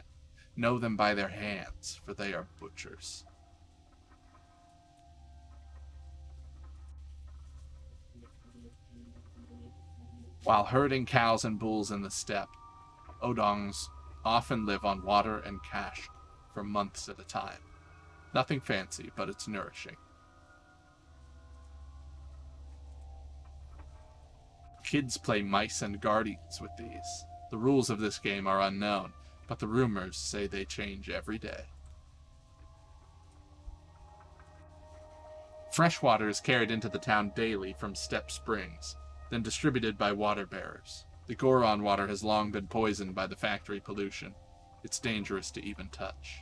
know them by their hands, for they are butchers? While herding cows and bulls in the steppe, Odongs often live on water and cash for months at a time. Nothing fancy, but it's nourishing. Kids play mice and guardians with these. The rules of this game are unknown, but the rumors say they change every day. Fresh water is carried into the town daily from steppe springs, then distributed by water bearers. The Goron water has long been poisoned by the factory pollution. It's dangerous to even touch.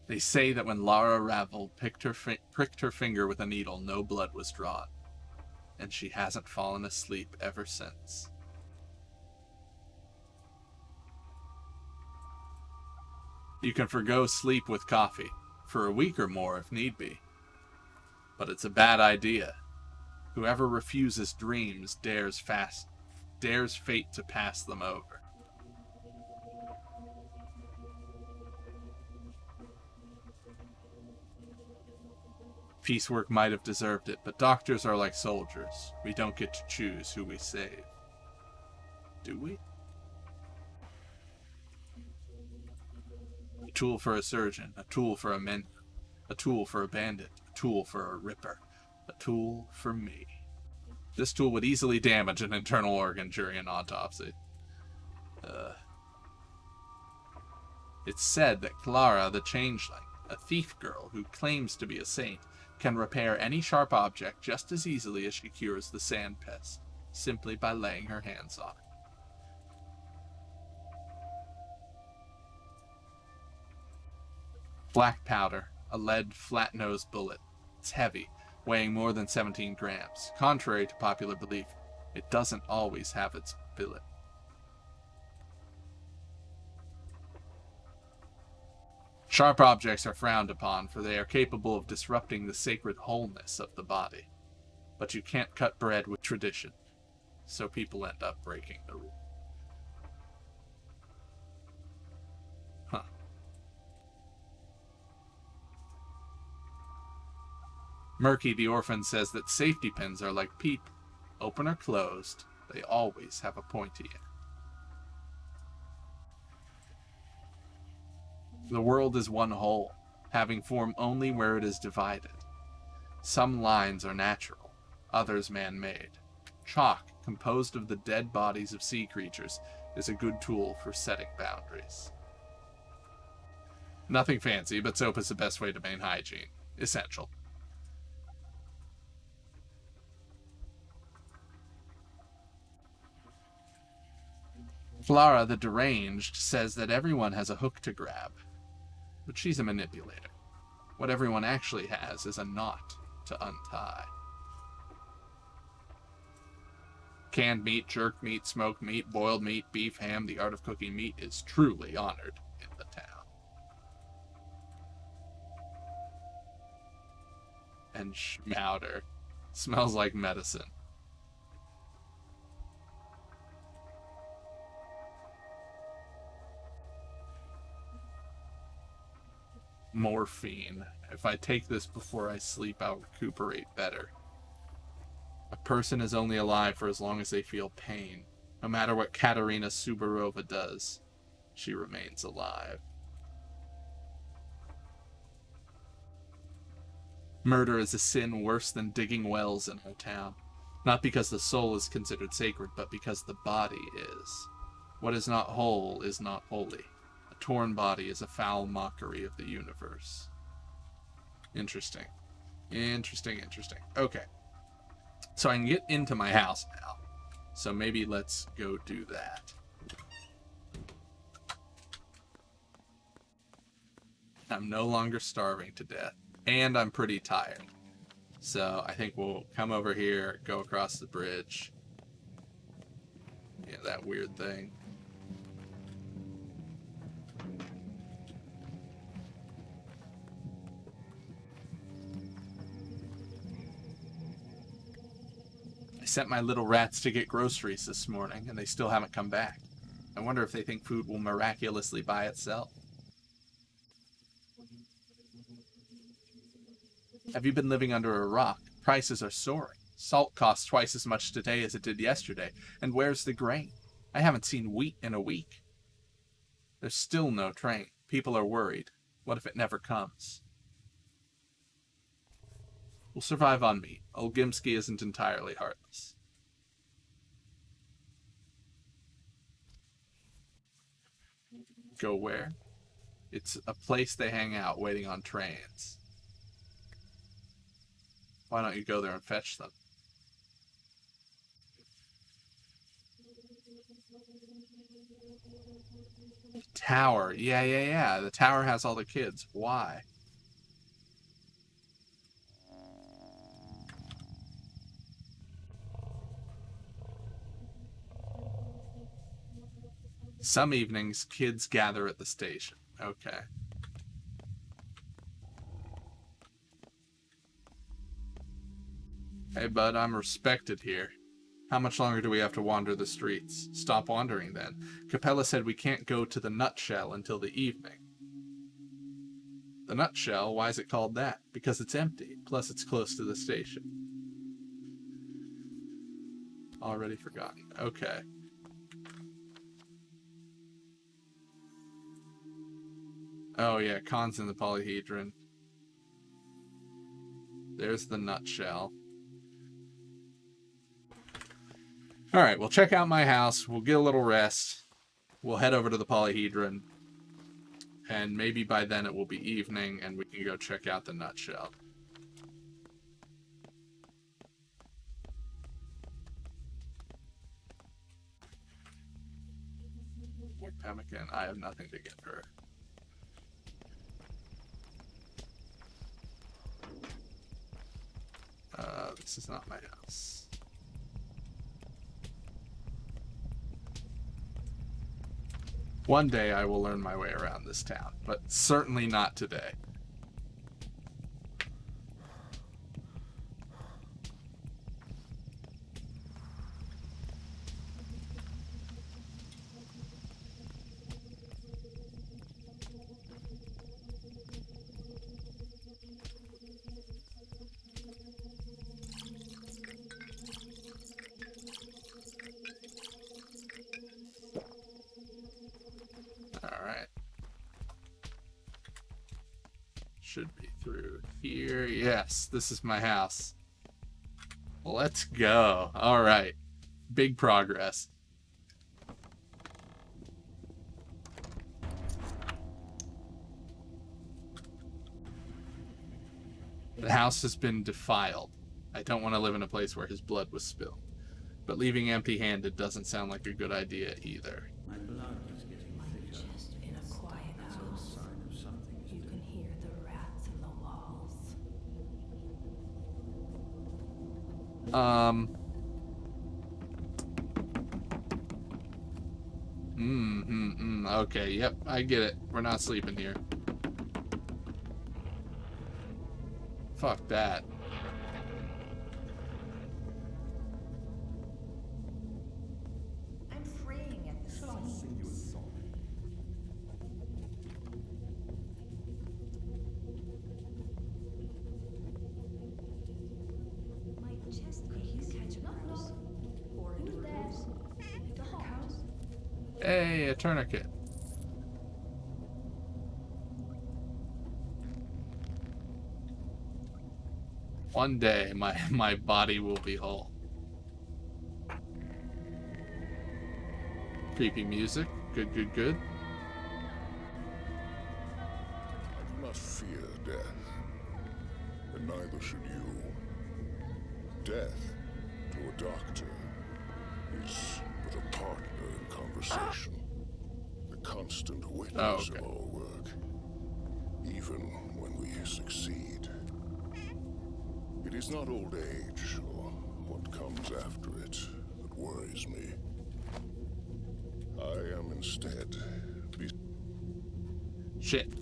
They say that when Lara Ravel pricked her finger with a needle, no blood was drawn. And she hasn't fallen asleep ever since. You can forgo sleep with coffee, for a week or more if need be. But it's a bad idea. Whoever refuses dreams dares fate to pass them over. Piecework might have deserved it, but doctors are like soldiers. We don't get to choose who we save. Do we? A tool for a surgeon, a tool for a mender, a tool for a bandit, a tool for a ripper, a tool for me. This tool would easily damage an internal organ during an autopsy. It's said that Clara the Changeling, a thief girl who claims to be a saint, can repair any sharp object just as easily as she cures the sand pest, simply by laying her hands on it. Black powder, a lead flat-nosed bullet. It's heavy, weighing more than 17 grams. Contrary to popular belief, it doesn't always have its billet. Sharp objects are frowned upon, for they are capable of disrupting the sacred wholeness of the body. But you can't cut bread with tradition, so people end up breaking the rule. Huh. Murky the orphan says that safety pins are like people. Open or closed, they always have a pointy end. The world is one whole, having form only where it is divided. Some lines are natural, others man-made. Chalk, composed of the dead bodies of sea creatures, is a good tool for setting boundaries. Nothing fancy, but soap is the best way to maintain hygiene. Essential. Flara the Deranged says that everyone has a hook to grab, but she's a manipulator. What everyone actually has is a knot to untie. Canned meat, jerked meat, smoked meat, boiled meat, beef, ham, the art of cooking meat is truly honored in the town. And schmowder. Smells like medicine. Morphine. If I take this before I sleep, I'll recuperate better. A person is only alive for as long as they feel pain. No matter what Katerina Sabarova does, she remains alive. Murder is a sin worse than digging wells in our town. Not because the soul is considered sacred, but because the body is. What is not whole is not holy. A torn body is a foul mockery of the universe. Interesting. Interesting. Okay. So I can get into my house now. So maybe let's go do that. I'm no longer starving to death. And I'm pretty tired. So I think we'll come over here, go across the bridge. Yeah, that weird thing. I sent my little rats to get groceries this morning, and they still haven't come back. I wonder if they think food will miraculously buy itself. Have you been living under a rock? Prices are soaring. Salt costs twice as much today as it did yesterday. And where's the grain? I haven't seen wheat in a week. There's still no train. People are worried. What if it never comes? We'll survive on meat. Old Gimsky isn't entirely heartless. Go where? It's a place they hang out waiting on trains. Why don't you go there and fetch them? Tower. Yeah. The tower has all the kids. Why? Some evenings, kids gather at the station. Okay. Hey, bud, I'm respected here. How much longer do we have to wander the streets? Stop wandering, then. Capella said we can't go to the Nutshell until the evening. The Nutshell? Why is it called that? Because it's empty. Plus, it's close to the station. Already forgotten. Okay. Oh, yeah, Khan's in the polyhedron. There's the Nutshell. Alright, we'll check out my house. We'll get a little rest. We'll head over to the polyhedron. And maybe by then it will be evening and we can go check out the Nutshell. More pemmican. I have nothing to get her. This is not my house. One day I will learn my way around this town, but certainly not today. should be through here. Yes, this is my house. Let's go. All right. Big progress. The house has been defiled. I don't want to live in a place where his blood was spilled. But leaving empty-handed doesn't sound like a good idea either. My blood is getting thicker. Just in a quiet house. Sign of something is You can hear the rats in the walls. Okay, yep, I get it. We're not sleeping here. Fuck that. I'm fraying at the seams. My chest cookies catch a mouse. Or who's there? The house. Hey, a tourniquet. One day, my body will be whole. Creepy music. Good, good, good. I do not fear death, and neither should you. Death, to a doctor, is but a partner in conversation, the constant witness of our work, even when we succeed. It is not old age, or what comes after it, that worries me. I am instead Shit.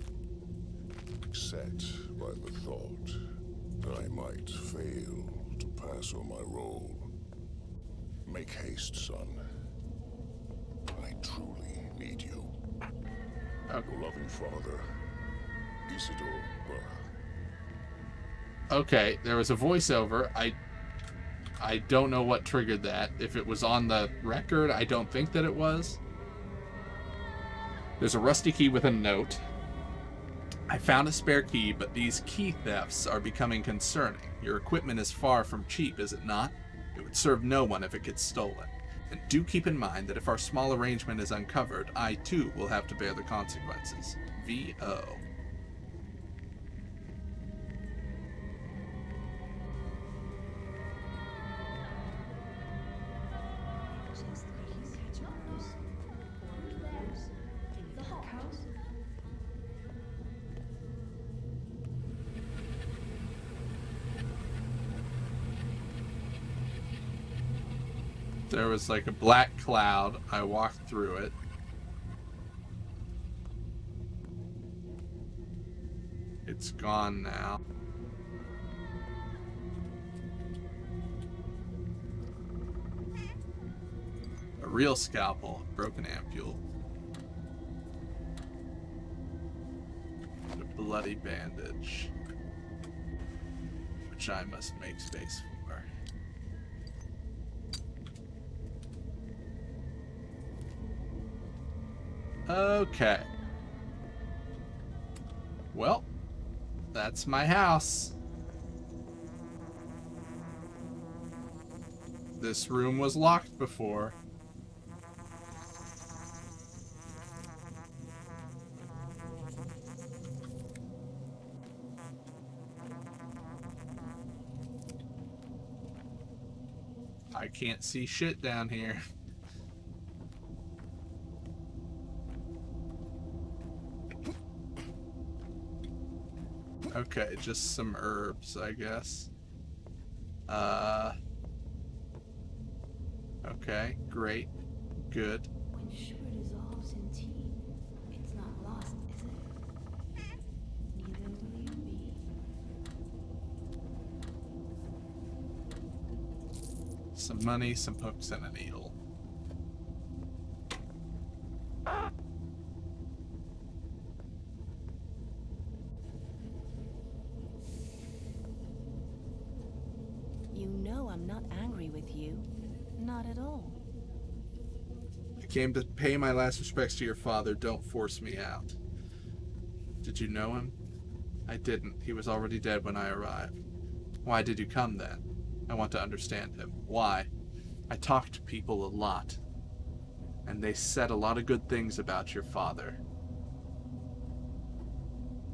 beset by the thought that I might fail to pass on my role. Make haste, son. I truly need you. Your loving father, Isidore Burr. Okay, there was a voiceover. I don't know what triggered that. If it was on the record, I don't think that it was. There's a rusty key with a note. I found a spare key, but these key thefts are becoming concerning. Your equipment is far from cheap, is it not? It would serve no one if it gets stolen. And do keep in mind that if our small arrangement is uncovered, I too will have to bear the consequences. V.O. There was like a black cloud. I walked through it. It's gone now. A real scalpel, broken ampule. And a bloody bandage, which I must make space for. Okay. Well, that's my house. This room was locked before. I can't see shit down here. Okay, just some herbs, I guess. Okay, great. Good. When sugar dissolves in tea, it's not lost, is it? Neither will you be. Some money, some hooks, and a needle. You know I'm not angry with you. Not at all. I came to pay my last respects to your father. Don't force me out. Did you know him? I didn't. He was already dead when I arrived. Why did you come then? I want to understand him. Why? I talked to people a lot, and they said a lot of good things about your father.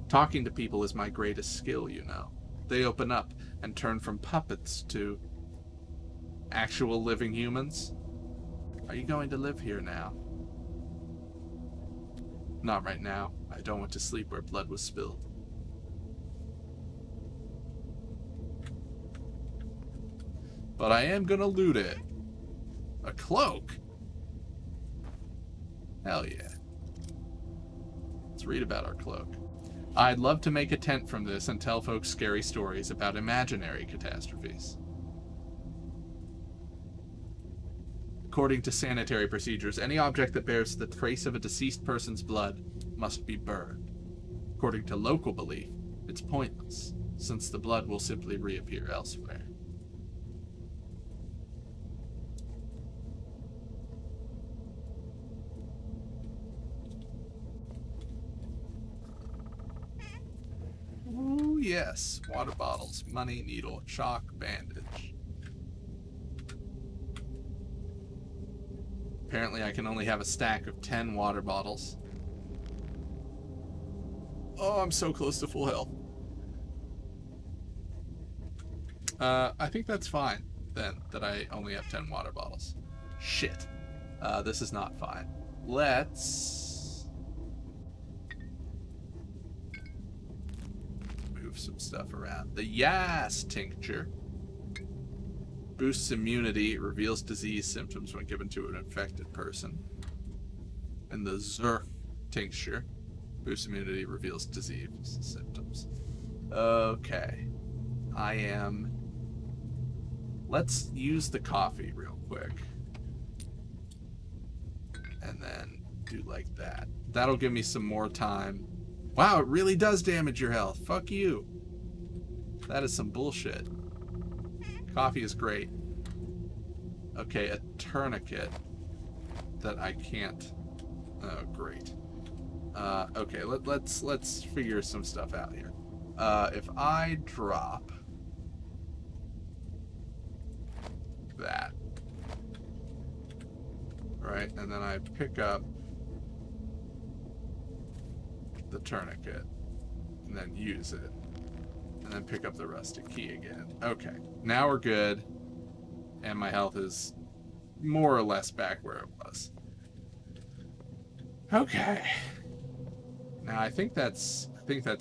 Talking to people is my greatest skill, you know. They open up and turn from puppets to actual living humans. Are you going to live here now? Not right now. I don't want to sleep where blood was spilled. But I am gonna loot it. A cloak? Hell yeah. Let's read about our cloak. I'd love to make a tent from this and tell folks scary stories about imaginary catastrophes. According to sanitary procedures, any object that bears the trace of a deceased person's blood must be burned. According to local belief, it's pointless, since the blood will simply reappear elsewhere. Ooh, yes. Water bottles, money, needle, chalk, bandage. Apparently I can only have a stack of 10 water bottles. Oh, I'm so close to full health. I think that's fine, then, that I only have 10 water bottles. Shit. This is not fine. Let's move some stuff around. The Yas tincture boosts immunity, reveals disease symptoms when given to an infected person. And the Zur tincture boosts immunity, reveals disease symptoms. Okay. Let's use the coffee real quick. And then do like that. That'll give me some more time. Wow, it really does damage your health. Fuck you. That is some bullshit. Coffee is great. Okay, a tourniquet that I can't. Oh, great. Okay, let's figure some stuff out here. If I drop that, right, and then I pick up the tourniquet and then use it, and then pick up the rusted key again. Okay, now we're good, and my health is more or less back where it was. Okay. Now I think that's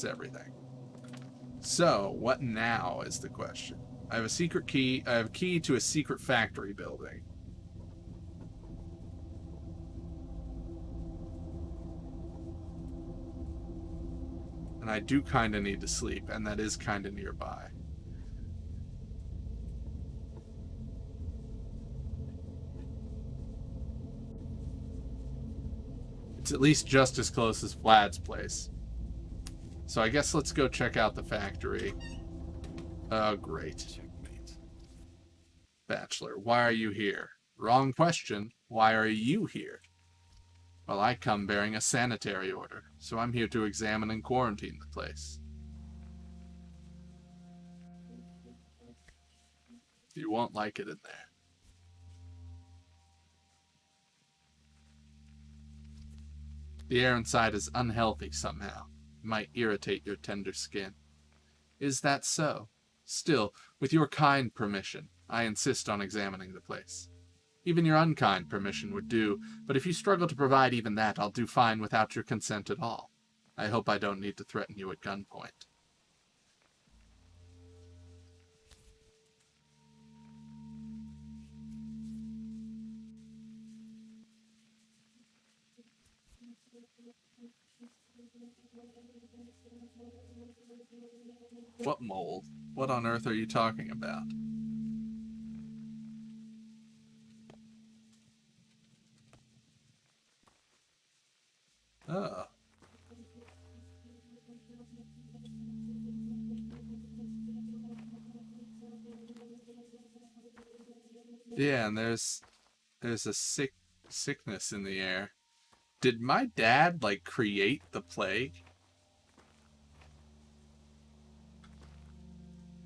everything. So, what now is the question? I have a secret key. I have a key to a secret factory building. And I do kind of need to sleep, and that is kind of nearby. It's at least just as close as Vlad's place. So I guess let's go check out the factory. Oh, great. Checkmate. Bachelor, why are you here? Wrong question. Why are you here? Well, I come bearing a sanitary order, so I'm here to examine and quarantine the place. You won't like it in there. The air inside is unhealthy somehow. It might irritate your tender skin. Is that so? Still, with your kind permission, I insist on examining the place. Even your unkind permission would do, but if you struggle to provide even that, I'll do fine without your consent at all. I hope I don't need to threaten you at gunpoint. What mold? What on earth are you talking about? Oh. Yeah, and there's a sickness in the air. Did my dad, like, create the plague?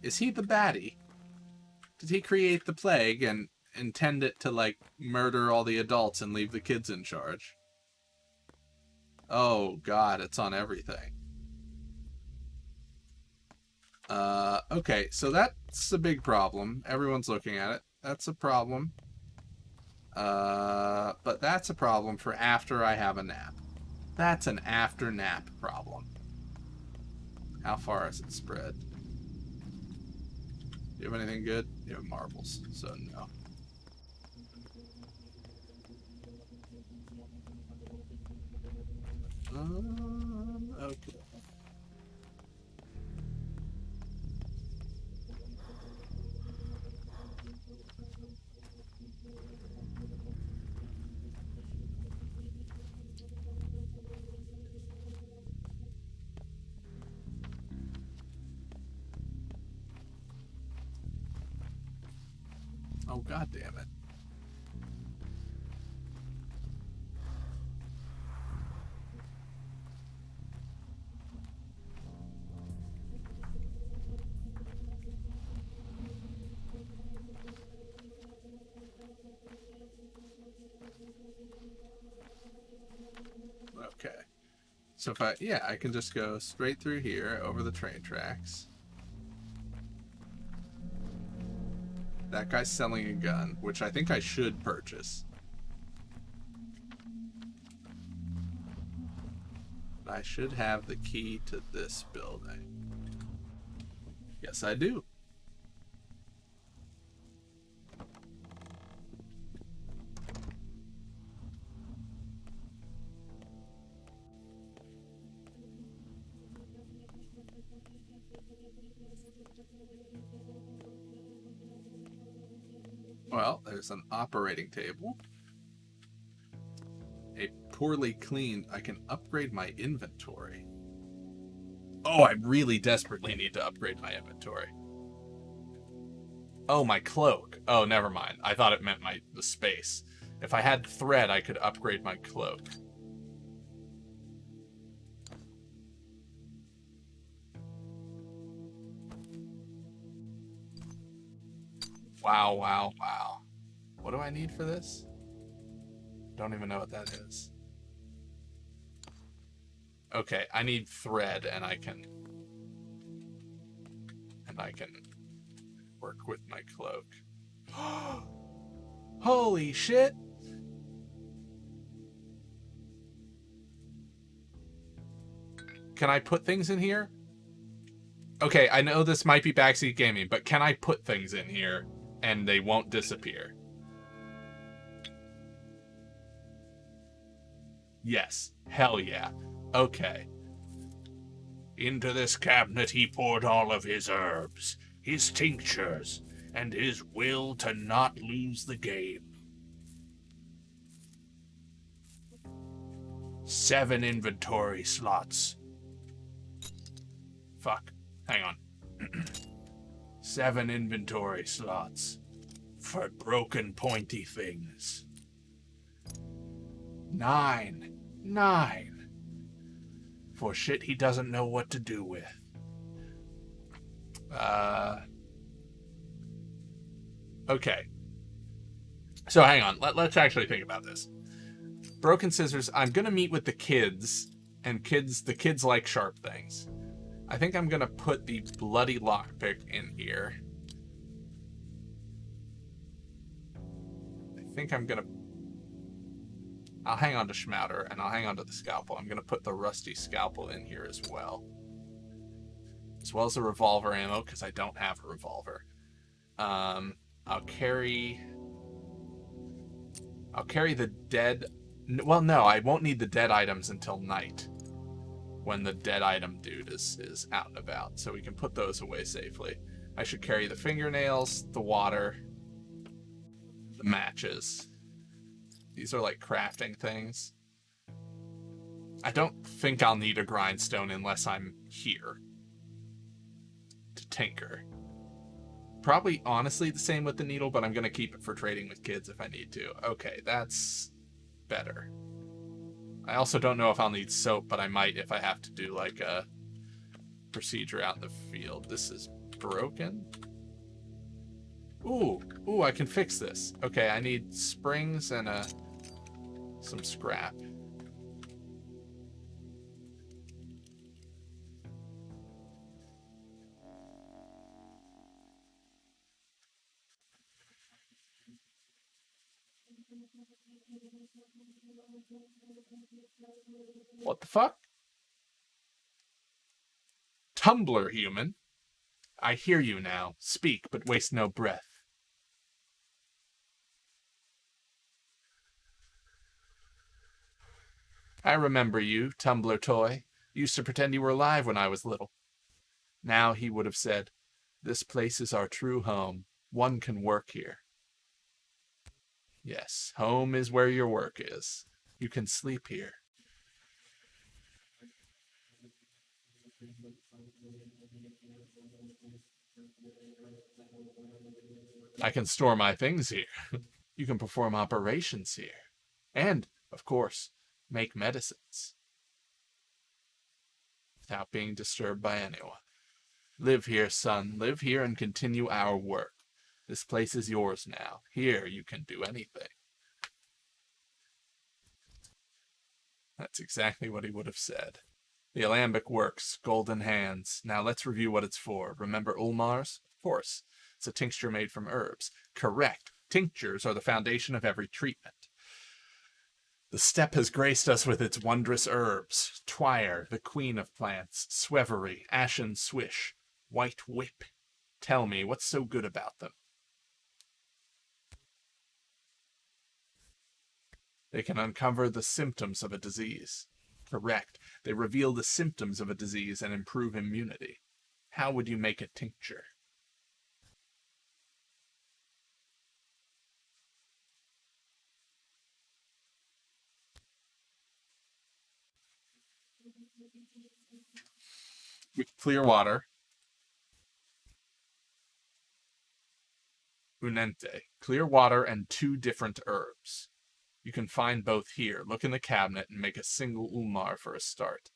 Is he the baddie? Did he create the plague and intend it to, like, murder all the adults and leave the kids in charge? Oh, God, it's on everything. Okay, so that's a big problem. Everyone's looking at it. That's a problem. But that's a problem for after I have a nap. That's an after nap problem. How far is it spread? Do you have anything good? You have marbles, so no. Okay. Oh, God damn it. Okay. So if I can just go straight through here over the train tracks. That guy's selling a gun, which I think I should purchase. I should have the key to this building. Yes, I do. Well, there's an operating table. A poorly cleaned. I can upgrade my inventory. Oh, I really desperately need to upgrade my inventory. Oh, my cloak. Oh, never mind. I thought it meant the space. If I had thread, I could upgrade my cloak. Wow, wow, wow. What do I need for this? Don't even know what that is. Okay, I need thread, and I can work with my cloak. Holy shit! Can I put things in here? Okay, I know this might be backseat gaming, but can I put things in here and they won't disappear? Yes. Hell yeah. Okay. Into this cabinet he poured all of his herbs, his tinctures, and his will to not lose the game. 7 inventory slots. Fuck. Hang on. 7 inventory slots for broken pointy things. 9 for shit he doesn't know what to do with. Okay. So hang on. Let's actually think about this. Broken scissors. I'm gonna meet with the kids, and the kids like sharp things. I think I'm gonna put the bloody lockpick in here. I think I'll hang on to Schmouter, and I'll hang on to the scalpel. I'm gonna put the rusty scalpel in here as well. As well as the revolver ammo, because I don't have a revolver. I'll carry the dead... Well, no, I won't need the dead items until night, when the dead item dude is out and about, so we can put those away safely. I should carry the fingernails, the water, the matches. These are like crafting things. I don't think I'll need a grindstone unless I'm here to tinker. Probably honestly the same with the needle, but I'm going to keep it for trading with kids if I need to. Okay, that's better. I also don't know if I'll need soap, but I might if I have to do like a procedure out in the field. This is broken. Ooh, I can fix this. Okay, I need springs and some scrap. What the fuck? Tumbler human. I hear you now. Speak, but waste no breath. I remember you, Tumbler toy. Used to pretend you were alive when I was little. Now he would have said, this place is our true home. One can work here. Yes, home is where your work is. You can sleep here. I can store my things here. You can perform operations here. And, of course, make medicines. Without being disturbed by anyone. Live here, son. Live here and continue our work. This place is yours now. Here you can do anything. That's exactly what he would have said. The alembic works. Golden hands. Now let's review what it's for. Remember Ulmar's? Of course. It's a tincture made from herbs. Correct. Tinctures are the foundation of every treatment. The steppe has graced us with its wondrous herbs. Twire, the queen of plants. Swevery, ashen swish. White whip. Tell me, what's so good about them? They can uncover the symptoms of a disease. Correct. They reveal the symptoms of a disease and improve immunity. How would you make a tincture? With clear water. Unente. Clear water and 2 different herbs. You can find both here. Look in the cabinet and make a single Ulmar for a start.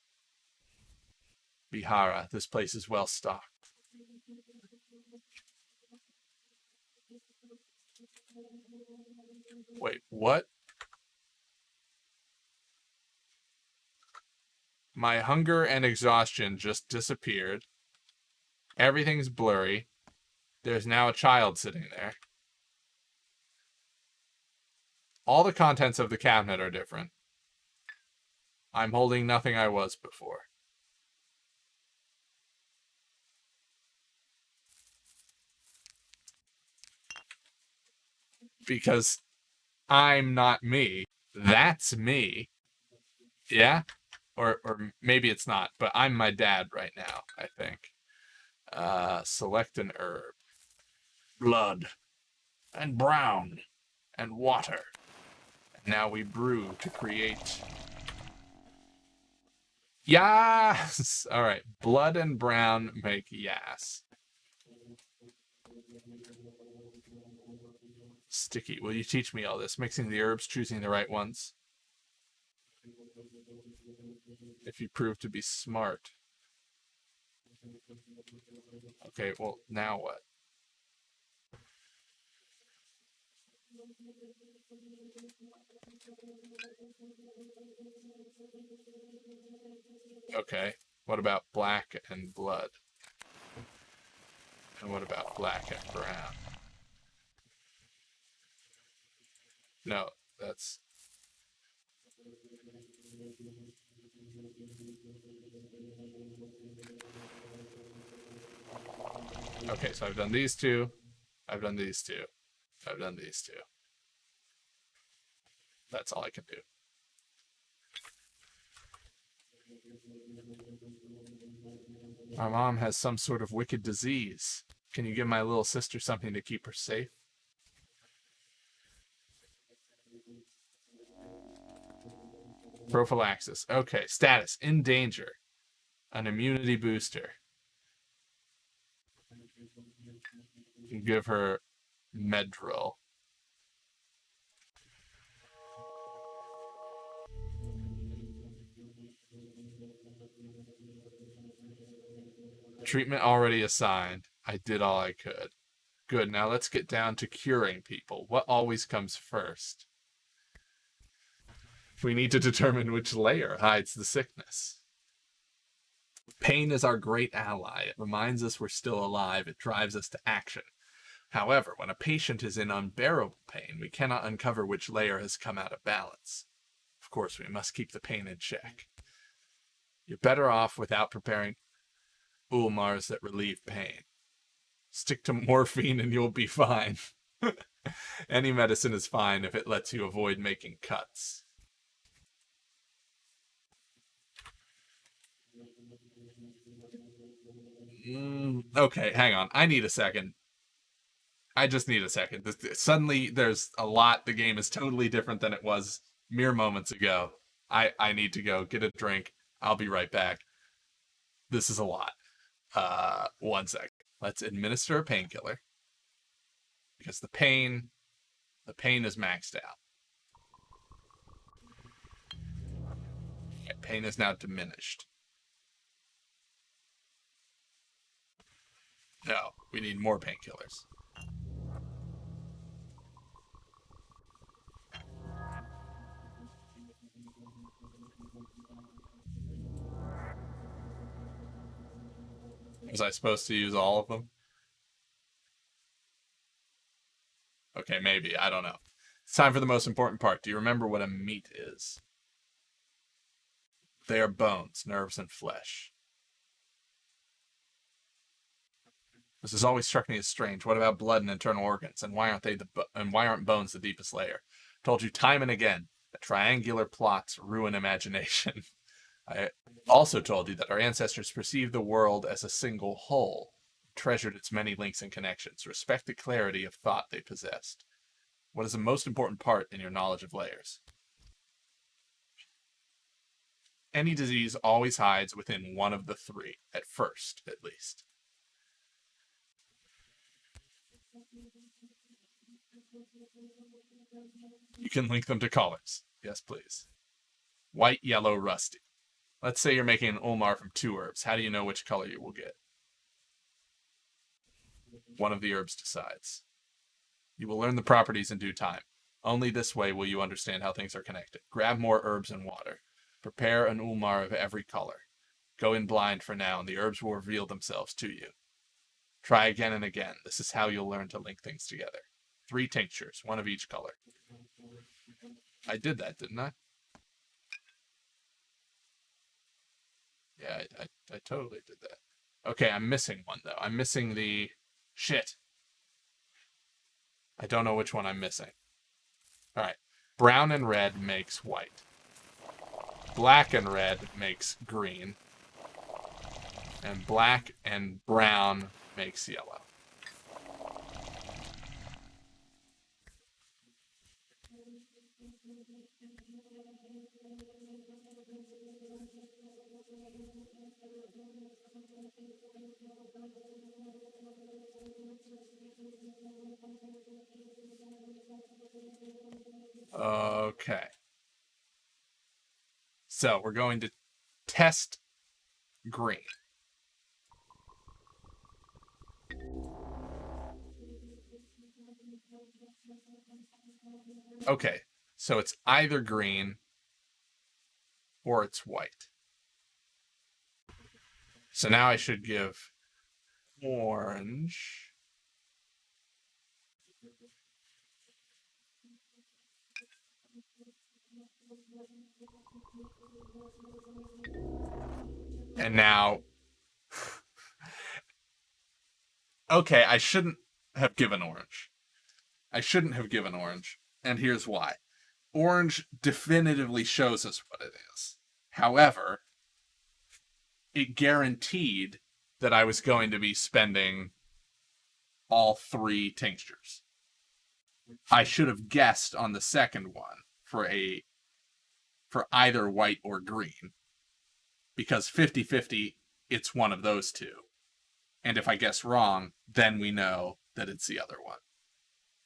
Bihara, this place is well stocked. Wait, what? My hunger and exhaustion just disappeared. Everything's blurry. There's now a child sitting there. All the contents of the cabinet are different. I'm holding nothing I was before. Because I'm not me. That's me. Yeah? Or maybe it's not, but I'm my dad right now, I think. Select an herb. Blood. And brown. And water. And now we brew to create... Yas! Alright, blood and brown make yas. Sticky. Will you teach me all this? Mixing the herbs, choosing the right ones. If you prove to be smart. Okay, well, now what? Okay, what about black and blood? And what about black and brown? No, that's... Okay, so I've done these 2. I've done these 2. I've done these 2. That's all I can do. My mom has some sort of wicked disease. Can you give my little sister something to keep her safe? Prophylaxis. Okay, status. In danger. An immunity booster. You give her Medril. Treatment already assigned. I did all I could. Good, now let's get down to curing people. What always comes first? We need to determine which layer hides the sickness. Pain is our great ally. It reminds us we're still alive. It drives us to action. However, when a patient is in unbearable pain, we cannot uncover which layer has come out of balance. Of course, we must keep the pain in check. You're better off without preparing Ulmars that relieve pain. Stick to morphine and you'll be fine. Any medicine is fine if it lets you avoid making cuts. Okay, hang on. I need a second. I just need a second. Suddenly, there's a lot. The game is totally different than it was mere moments ago. I need to go get a drink. I'll be right back. This is a lot. 1 sec. Let's administer a painkiller. Because the pain is maxed out. Okay, pain is now diminished. No, we need more painkillers. Was I supposed to use all of them? Okay, maybe. I don't know. It's time for the most important part. Do you remember what a meat is? They are bones, nerves, and flesh. This has always struck me as strange. What about blood and internal organs? And why aren't bones the deepest layer? Told you time and again that triangular plots ruin imagination. I also told you that our ancestors perceived the world as a single whole, treasured its many links and connections, respect the clarity of thought they possessed. What is the most important part in your knowledge of layers? Any disease always hides within one of the three, at first, at least. You can link them to colors. Yes, please. White, yellow, rusty. Let's say you're making an Ulmar from 2 herbs. How do you know which color you will get? One of the herbs decides. You will learn the properties in due time. Only this way will you understand how things are connected. Grab more herbs and water. Prepare an Ulmar of every color. Go in blind for now, and the herbs will reveal themselves to you. Try again and again. This is how you'll learn to link things together. 3 tinctures, 1 of each color. I did that, didn't I? Yeah, I totally did that. Okay, I'm missing one, though. I'm missing the... Shit. I don't know which one I'm missing. Alright. Brown and red makes white. Black and red makes green. And black and brown makes yellow. Okay. So we're going to test green. Okay, so it's either green or it's white. So now I should give orange. And now... Okay, I shouldn't have given orange. And here's why. Orange definitively shows us what it is. However, it guaranteed that I was going to be spending all 3 tinctures. I should have guessed on the second one for either white or green. Because 50-50, it's one of those 2. And if I guess wrong, then we know that it's the other one.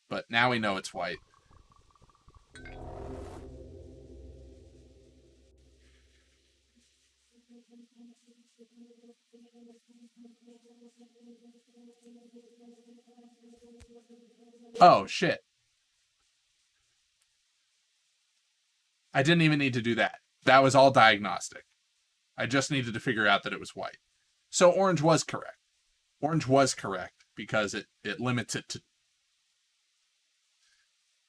But now we know it's white. Oh, shit. I didn't even need to do that. That was all diagnostic. I just needed to figure out that it was white. So orange was correct. Orange was correct because it limits it to...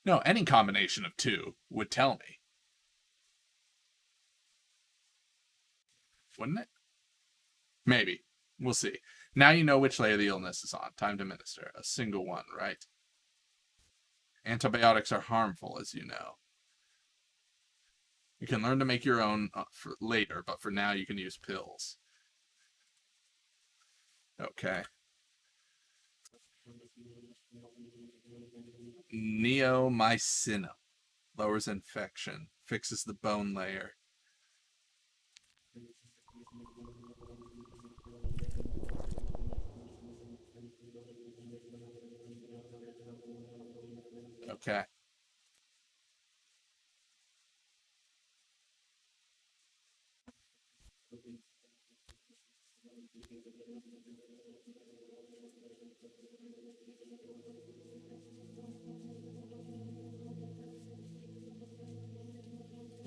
No, any combination of two would tell me. Wouldn't it? Maybe. We'll see. Now you know which layer the illness is on. Time to administer. A single one, right? Antibiotics are harmful, as you know. You can learn to make your own for later, but for now you can use pills. Okay. Neomycin lowers infection, fixes the bone layer. Okay.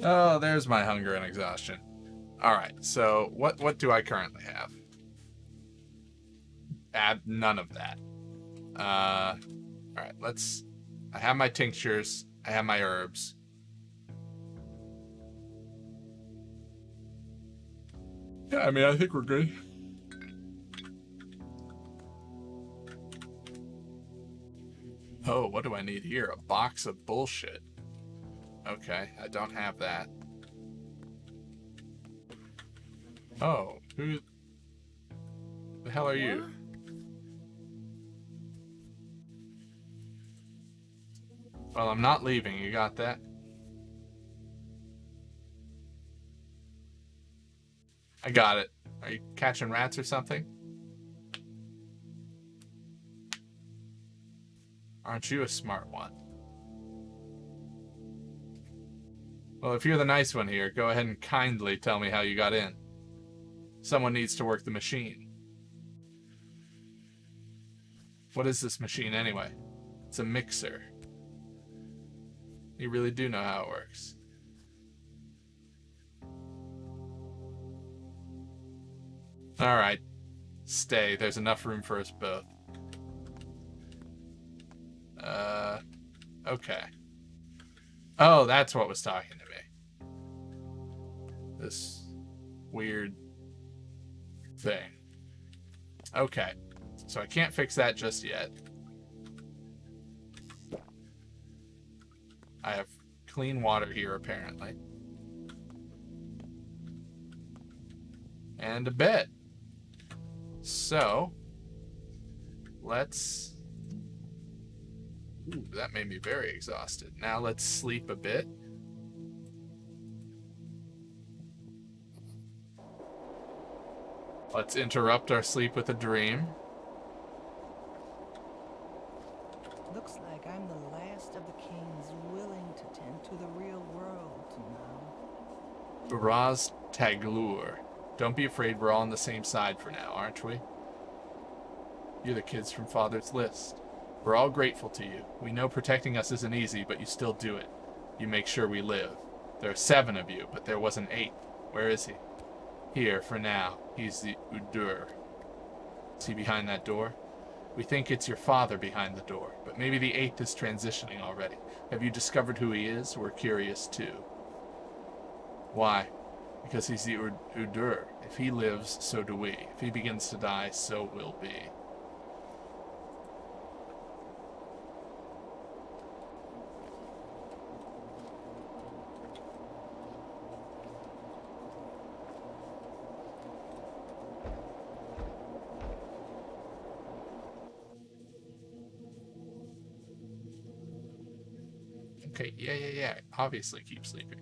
Oh, there's my hunger and exhaustion. All right, so what do I currently have? Add none of that. All right, I have my tinctures. I have my herbs. Yeah, I mean, I think we're good. Oh, what do I need here? A box of bullshit. Okay, I don't have that. Oh, who the hell are you? Well, I'm not leaving. You got that? I got it. Are you catching rats or something? Aren't you a smart one? Well, if you're the nice one here, go ahead and kindly tell me how you got in. Someone needs to work the machine. What is this machine anyway? It's a mixer. You really do know how it works. Alright. Stay. There's enough room for us both. Okay. Oh, that's what was talking to me. This weird thing. Okay. So I can't fix that just yet. I have clean water here, apparently. And a bed. So, let's... Ooh, that made me very exhausted. Now let's sleep a bit. Let's interrupt our sleep with a dream. Looks like I'm the last of the kings willing to tend to the real world now. Raz Taglur. Don't be afraid, we're all on the same side for now, aren't we? You're the kids from Father's List. We're all grateful to you. We know protecting us isn't easy, but you still do it. You make sure we live. There are 7 of you, but there was an 8th. Where is he? Here, for now. He's the Udur. Is he behind that door? We think it's your father behind the door, but maybe the 8th is transitioning already. Have you discovered who he is? We're curious too. Why? Because he's the Udur. If he lives, so do we. If he begins to die, so will be. Okay, yeah. Obviously keep sleeping.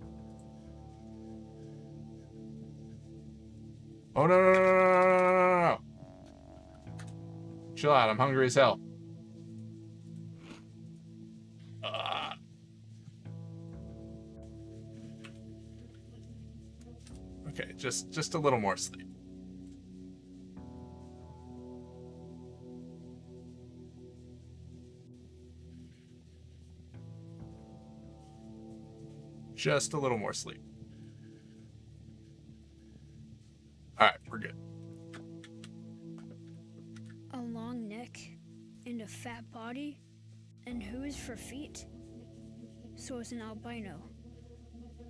Oh, no. Chill out, I'm hungry as hell. Okay, just a little more sleep. Just a little more sleep. Alright, we're good. A long neck and a fat body? And who is for feet? So it's an albino.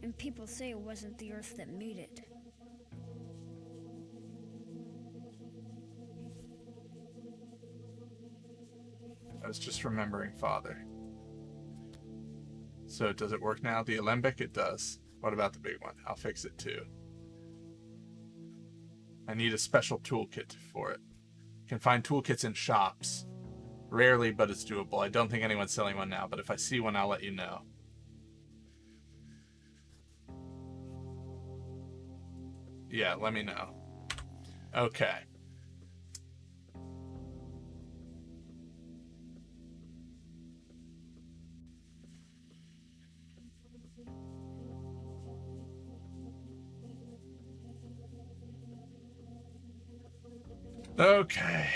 And people say it wasn't the Earth that made it. I was just remembering Father. So does it work now? The alembic? It does. What about the big one? I'll fix it too. I need a special toolkit for it. You can find toolkits in shops. Rarely, but it's doable. I don't think anyone's selling one now, but if I see one, I'll let you know. Yeah, let me know. Okay. Okay.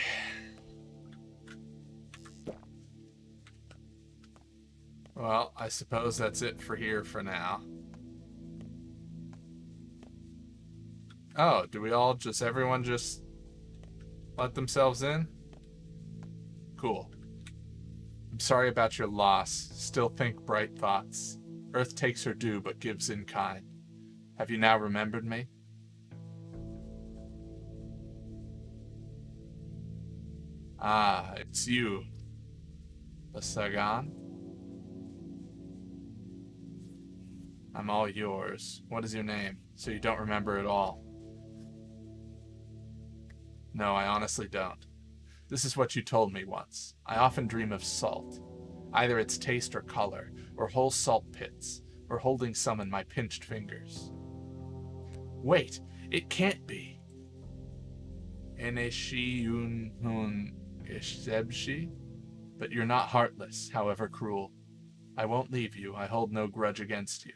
Well, I suppose that's it for here for now. Oh, do we all just, everyone just let themselves in? Cool. I'm sorry about your loss. Still think bright thoughts. Earth takes her due, but gives in kind. Have you now remembered me? Ah, it's you. Basagan? I'm all yours. What is your name? So you don't remember at all? No, I honestly don't. This is what you told me once. I often dream of salt. Either its taste or color, or whole salt pits, or holding some in my pinched fingers. Wait, it can't be. Eneshi un ishebshi? But you're not heartless, however cruel. I won't leave you. I hold no grudge against you.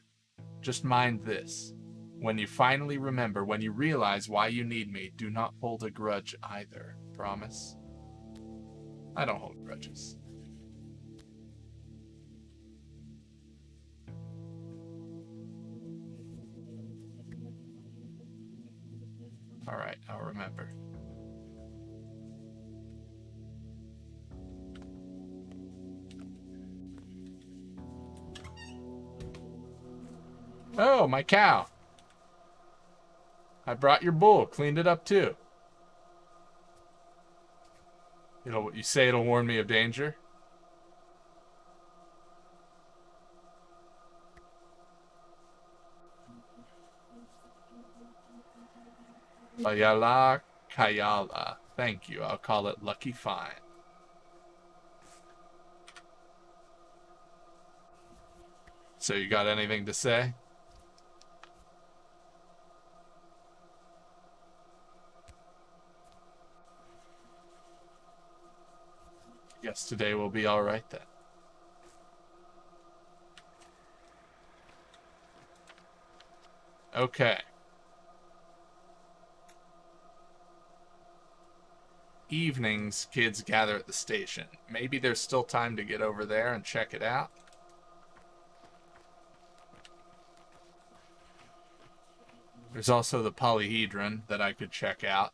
Just mind this. When you finally remember, when you realize why you need me, do not hold a grudge either. Promise? I don't hold grudges. Alright, I'll remember. Oh, my cow. I brought your bull, cleaned it up too. You say it'll warn me of danger? Ayala Kayala. Thank you. I'll call it Lucky Fine. So you got anything to say? Guess today will be all right then. Okay. Evenings, kids gather at the station. Maybe there's still time to get over there and check it out. There's also the polyhedron that I could check out.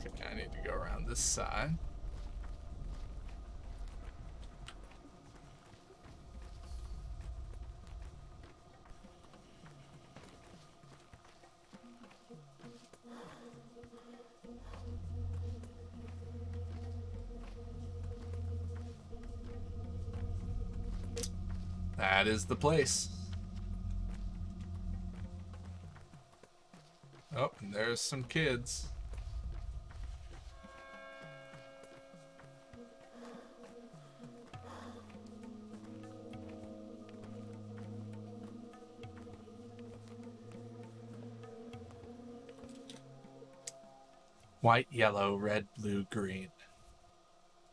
Okay, I need to go around this side. That is the place. Oh, and there's some kids. White, yellow, red, blue, green.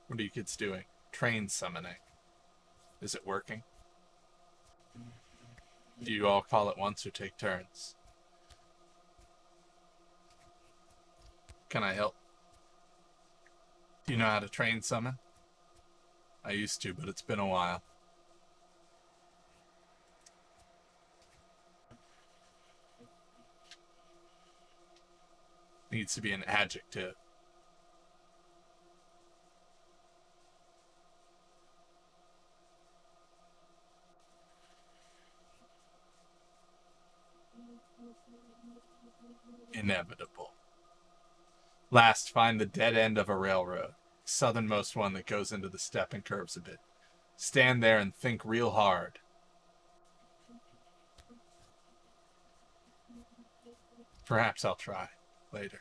What are you kids doing? Train summoning. Is it working? Do you all call at once or take turns? Can I help? Do you know how to train summon? I used to, but it's been a while. Needs to be an adjective. Inevitable. Last, find the dead end of a railroad. Southernmost one that goes into the steppe and curves a bit. Stand there and think real hard. Perhaps I'll try later.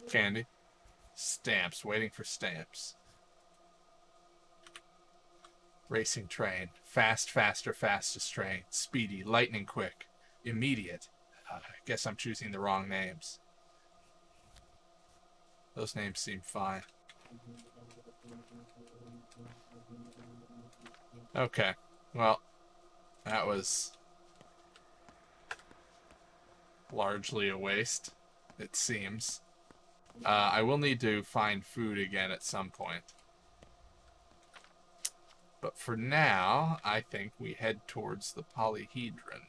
Candy. Stamps. Waiting for stamps. Racing train. Fast, faster, fastest train. Speedy. Lightning quick. Immediate. I guess I'm choosing the wrong names. Those names seem fine. Okay. Well, that was largely a waste, it seems. I will need to find food again at some point. But for now, I think we head towards the polyhedron.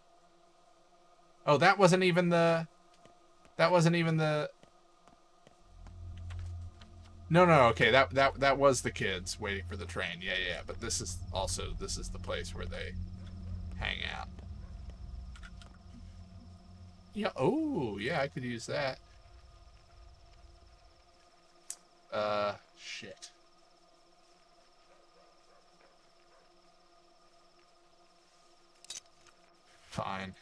Oh, that wasn't even the... No, okay, that was the kids waiting for the train. Yeah, but this is the place where they hang out. Yeah, oh, yeah, I could use that. Shit. Fine.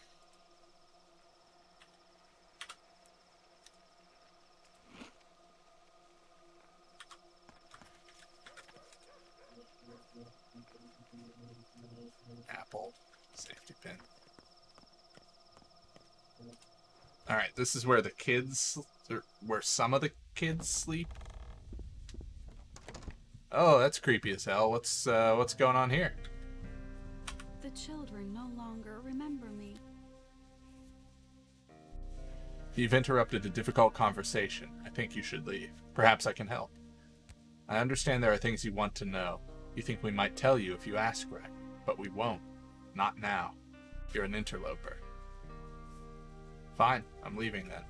Apple. Safety pin. Alright, this is where the kids... where some of the kids sleep. Oh, that's creepy as hell. What's going on here? The children no longer remember me. You've interrupted a difficult conversation. I think you should leave. Perhaps I can help. I understand there are things you want to know. You think we might tell you if you ask right, but we won't. Not now. You're an interloper. Fine, I'm leaving then.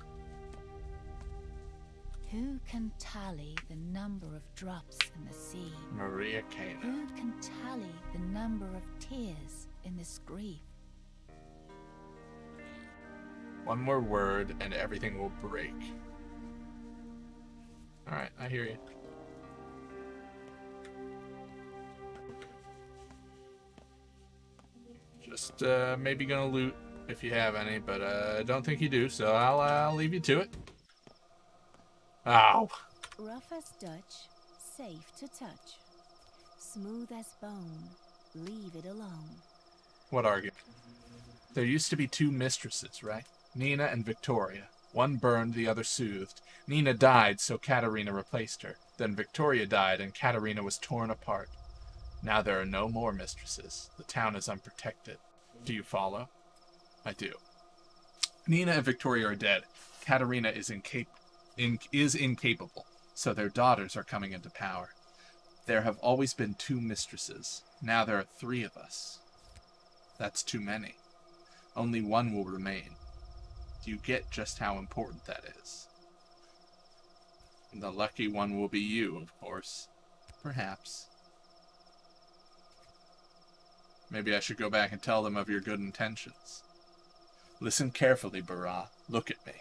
Who can tally the number of drops in the sea? Maria Cana. Who can tally the number of tears in this grief? One more word and everything will break. Alright, I hear you. Just maybe gonna loot if you have any, but I don't think you do, so I'll leave you to it. Ow. Rough as Dutch, safe to touch. Smooth as bone, leave it alone. What argument? There used to be two mistresses, right? Nina and Victoria. One burned, the other soothed. Nina died, so Katerina replaced her. Then Victoria died, and Katerina was torn apart. Now there are no more mistresses. The town is unprotected. Do you follow? I do. Nina and Victoria are dead. Katerina is incapable, so their daughters are coming into power. There have always been two mistresses. Now there are 3 of us. That's too many. Only one will remain. Do you get just how important that is? The lucky one will be you, of course. Perhaps. Maybe I should go back and tell them of your good intentions. Listen carefully, Barra. Look at me.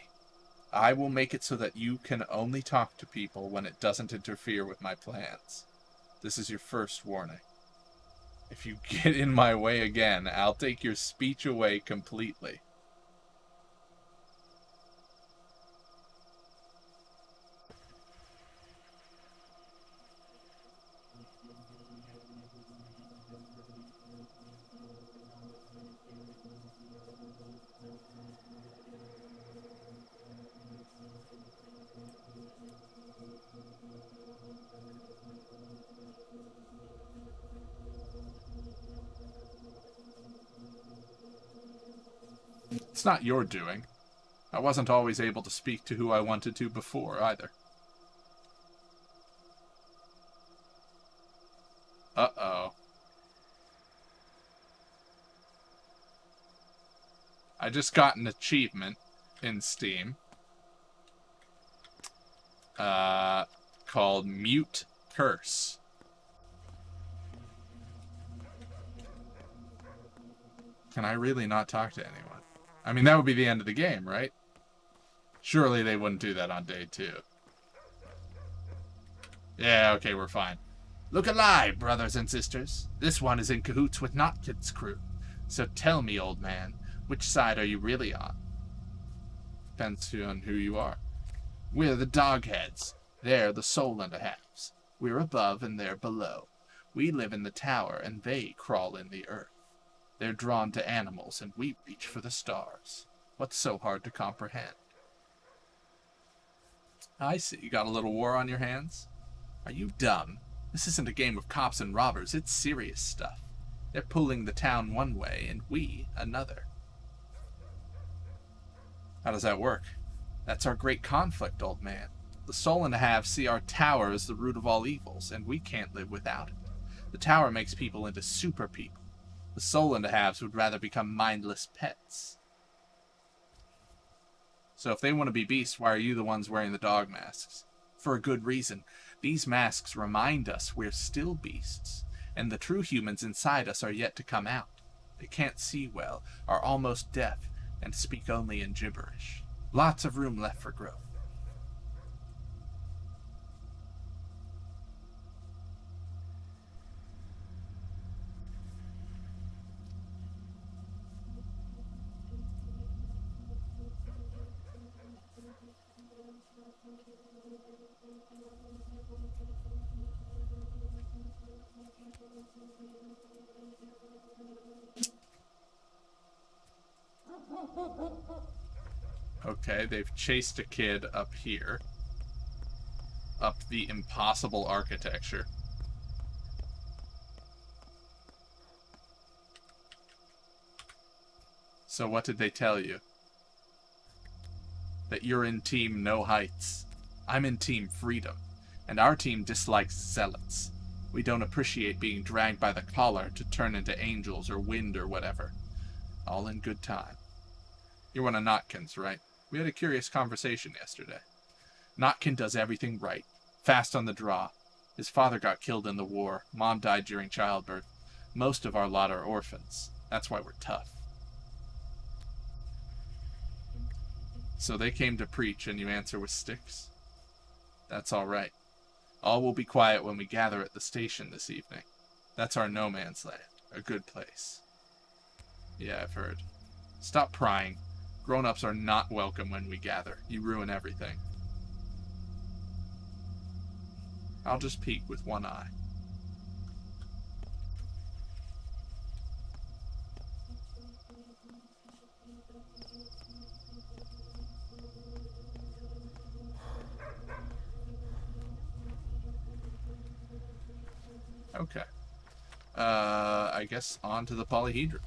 I will make it so that you can only talk to people when it doesn't interfere with my plans. This is your first warning. If you get in my way again, I'll take your speech away completely. It's not your doing. I wasn't always able to speak to who I wanted to before, either. Uh-oh. I just got an achievement in Steam. Called Mute Curse. Can I really not talk to anyone? I mean, that would be the end of the game, right? Surely they wouldn't do that on day 2. Yeah, okay, we're fine. Look alive, brothers and sisters. This one is in cahoots with Notkin's crew. So tell me, old man, which side are you really on? Depends on who you are. We're the Dogheads. They're the Soul and a Halves. We're above and they're below. We live in the tower and they crawl in the earth. They're drawn to animals, and we reach for the stars. What's so hard to comprehend? I see. You got a little war on your hands? Are you dumb? This isn't a game of cops and robbers. It's serious stuff. They're pulling the town one way, and we another. How does that work? That's our great conflict, old man. The Soul and a Half see our tower as the root of all evils, and we can't live without it. The tower makes people into super people. The Soul and a Halves would rather become mindless pets. So if they want to be beasts, why are you the ones wearing the dog masks? For a good reason. These masks remind us we're still beasts, and the true humans inside us are yet to come out. They can't see well, are almost deaf, and speak only in gibberish. Lots of room left for growth. Okay, they've chased a kid up here. Up the impossible architecture. So what did they tell you? That you're in Team No Heights. I'm in Team Freedom. And our team dislikes zealots. We don't appreciate being dragged by the collar to turn into angels or wind or whatever. All in good time. You're one of Notkin's, right? We had a curious conversation yesterday. Notkin does everything right. Fast on the draw. His father got killed in the war. Mom died during childbirth. Most of our lot are orphans. That's why we're tough. So they came to preach and you answer with sticks? That's all right. All will be quiet when we gather at the station this evening. That's our no man's land. A good place. Yeah, I've heard. Stop prying. Grown-ups are not welcome when we gather. You ruin everything. I'll just peek with one eye. Okay. I guess on to the polyhedron.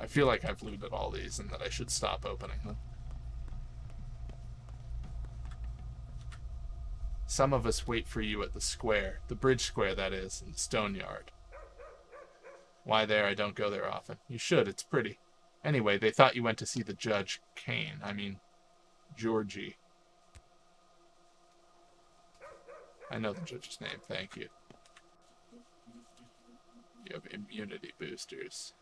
I feel like I've looted all these and that I should stop opening them. Some of us wait for you at the square, the bridge square that is, in the stone yard. Why there? I don't go there often. You should, it's pretty. Anyway, they thought you went to see the Judge Kane. I mean, Georgie. I know the judge's name, thank you. You have immunity boosters.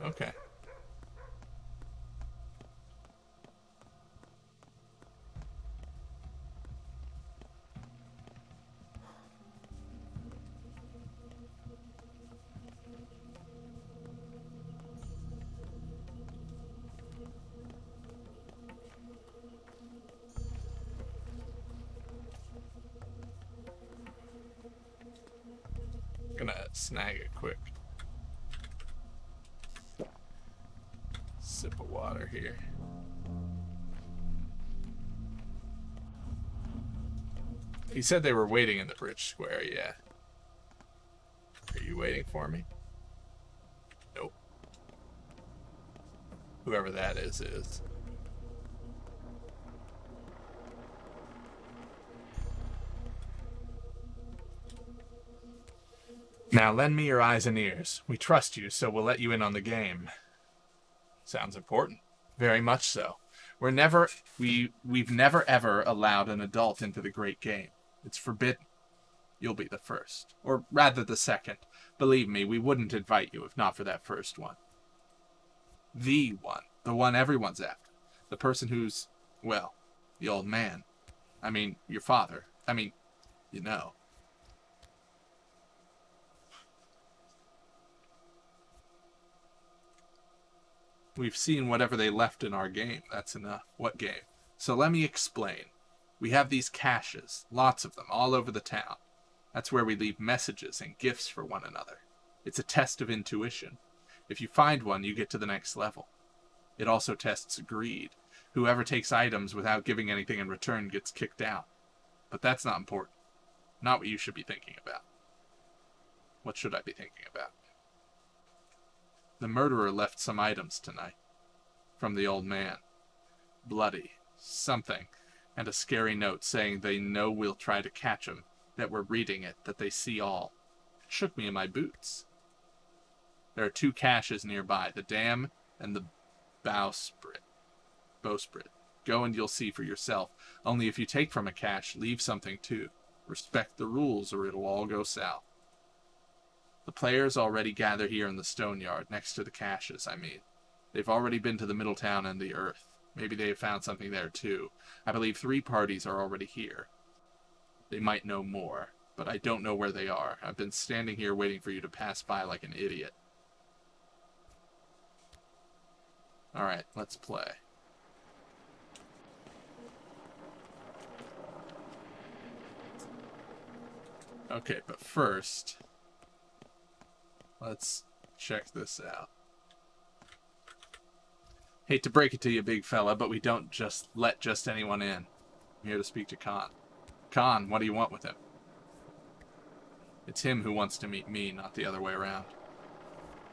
Okay. Gonna snag it quick. Sip of water here. He said they were waiting in the bridge square, yeah. Are you waiting for me? Nope. Whoever that is. Now lend me your eyes and ears. We trust you, so we'll let you in on the game. Sounds important. Very much so. We've never ever allowed an adult into the great game. It's forbidden. You'll be the first. Or rather the second. Believe me, we wouldn't invite you if not for that first one. The one. The one everyone's after. The person who's, well, the old man. I mean, your father. I mean, you know. We've seen whatever they left in our game. That's enough. What game? So let me explain. We have these caches, lots of them, all over the town. That's where we leave messages and gifts for one another. It's a test of intuition. If you find one, you get to the next level. It also tests greed. Whoever takes items without giving anything in return gets kicked out. But that's not important. Not what you should be thinking about. What should I be thinking about? The murderer left some items tonight. From the old man. Bloody. Something. And a scary note saying they know we'll try to catch him. That we're reading it. That they see all. It shook me in my boots. There are 2 caches nearby. The dam and the bowsprit. Go and you'll see for yourself. Only if you take from a cache, leave something too. Respect the rules or it'll all go south. The players already gather here in the stone yard, next to the caches, I mean. They've already been to the middle town and the earth. Maybe they have found something there too. I believe 3 parties are already here. They might know more, but I don't know where they are. I've been standing here waiting for you to pass by like an idiot. Alright, let's play. Okay, but first, let's check this out. Hate to break it to you, big fella, but we don't just let anyone in. I'm here to speak to Khan. Khan, what do you want with him? It's him who wants to meet me, not the other way around.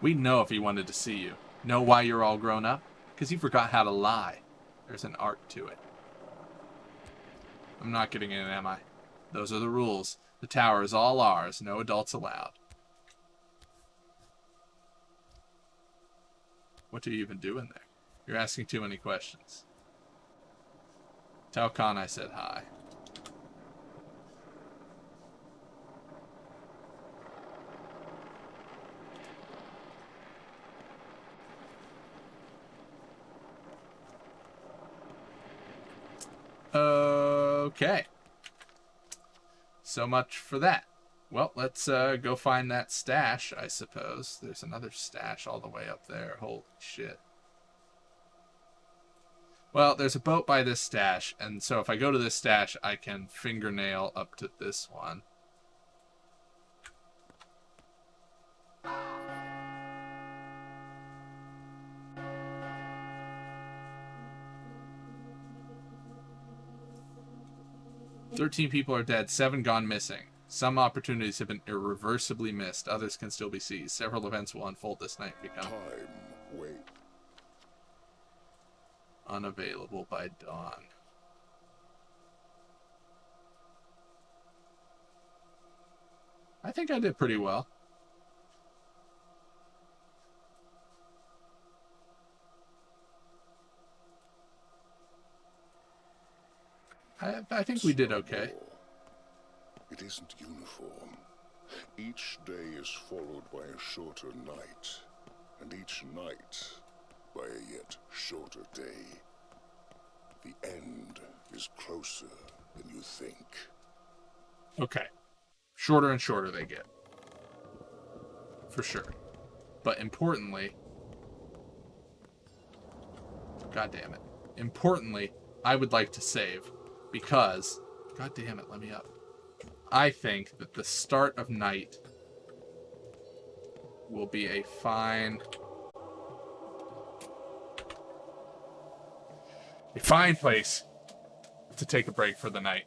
We'd know if he wanted to see you. Know why you're all grown up? Because you forgot how to lie. There's an art to it. I'm not getting in, am I? Those are the rules. The tower is all ours. No adults allowed. What are you even doing there? You're asking too many questions. Tell Khan I said hi. Okay. So much for that. Well, let's go find that stash, I suppose. There's another stash all the way up there. Holy shit. Well, there's a boat by this stash, and so if I go to this stash, I can fingernail up to this one. "13 people are dead, 7 gone missing. Some opportunities have been irreversibly missed. Others can still be seized. Several events will unfold this night and become unavailable by dawn." I think I did pretty well. I think we did okay. It isn't uniform. Each day is followed by a shorter night, and each night by a yet shorter day. The end is closer than you think. Okay. Shorter and shorter they get. For sure. But importantly... God damn it. Importantly, I would like to save. Because... God damn it, let me up. I think that the start of night will be a fine place to take a break for the night.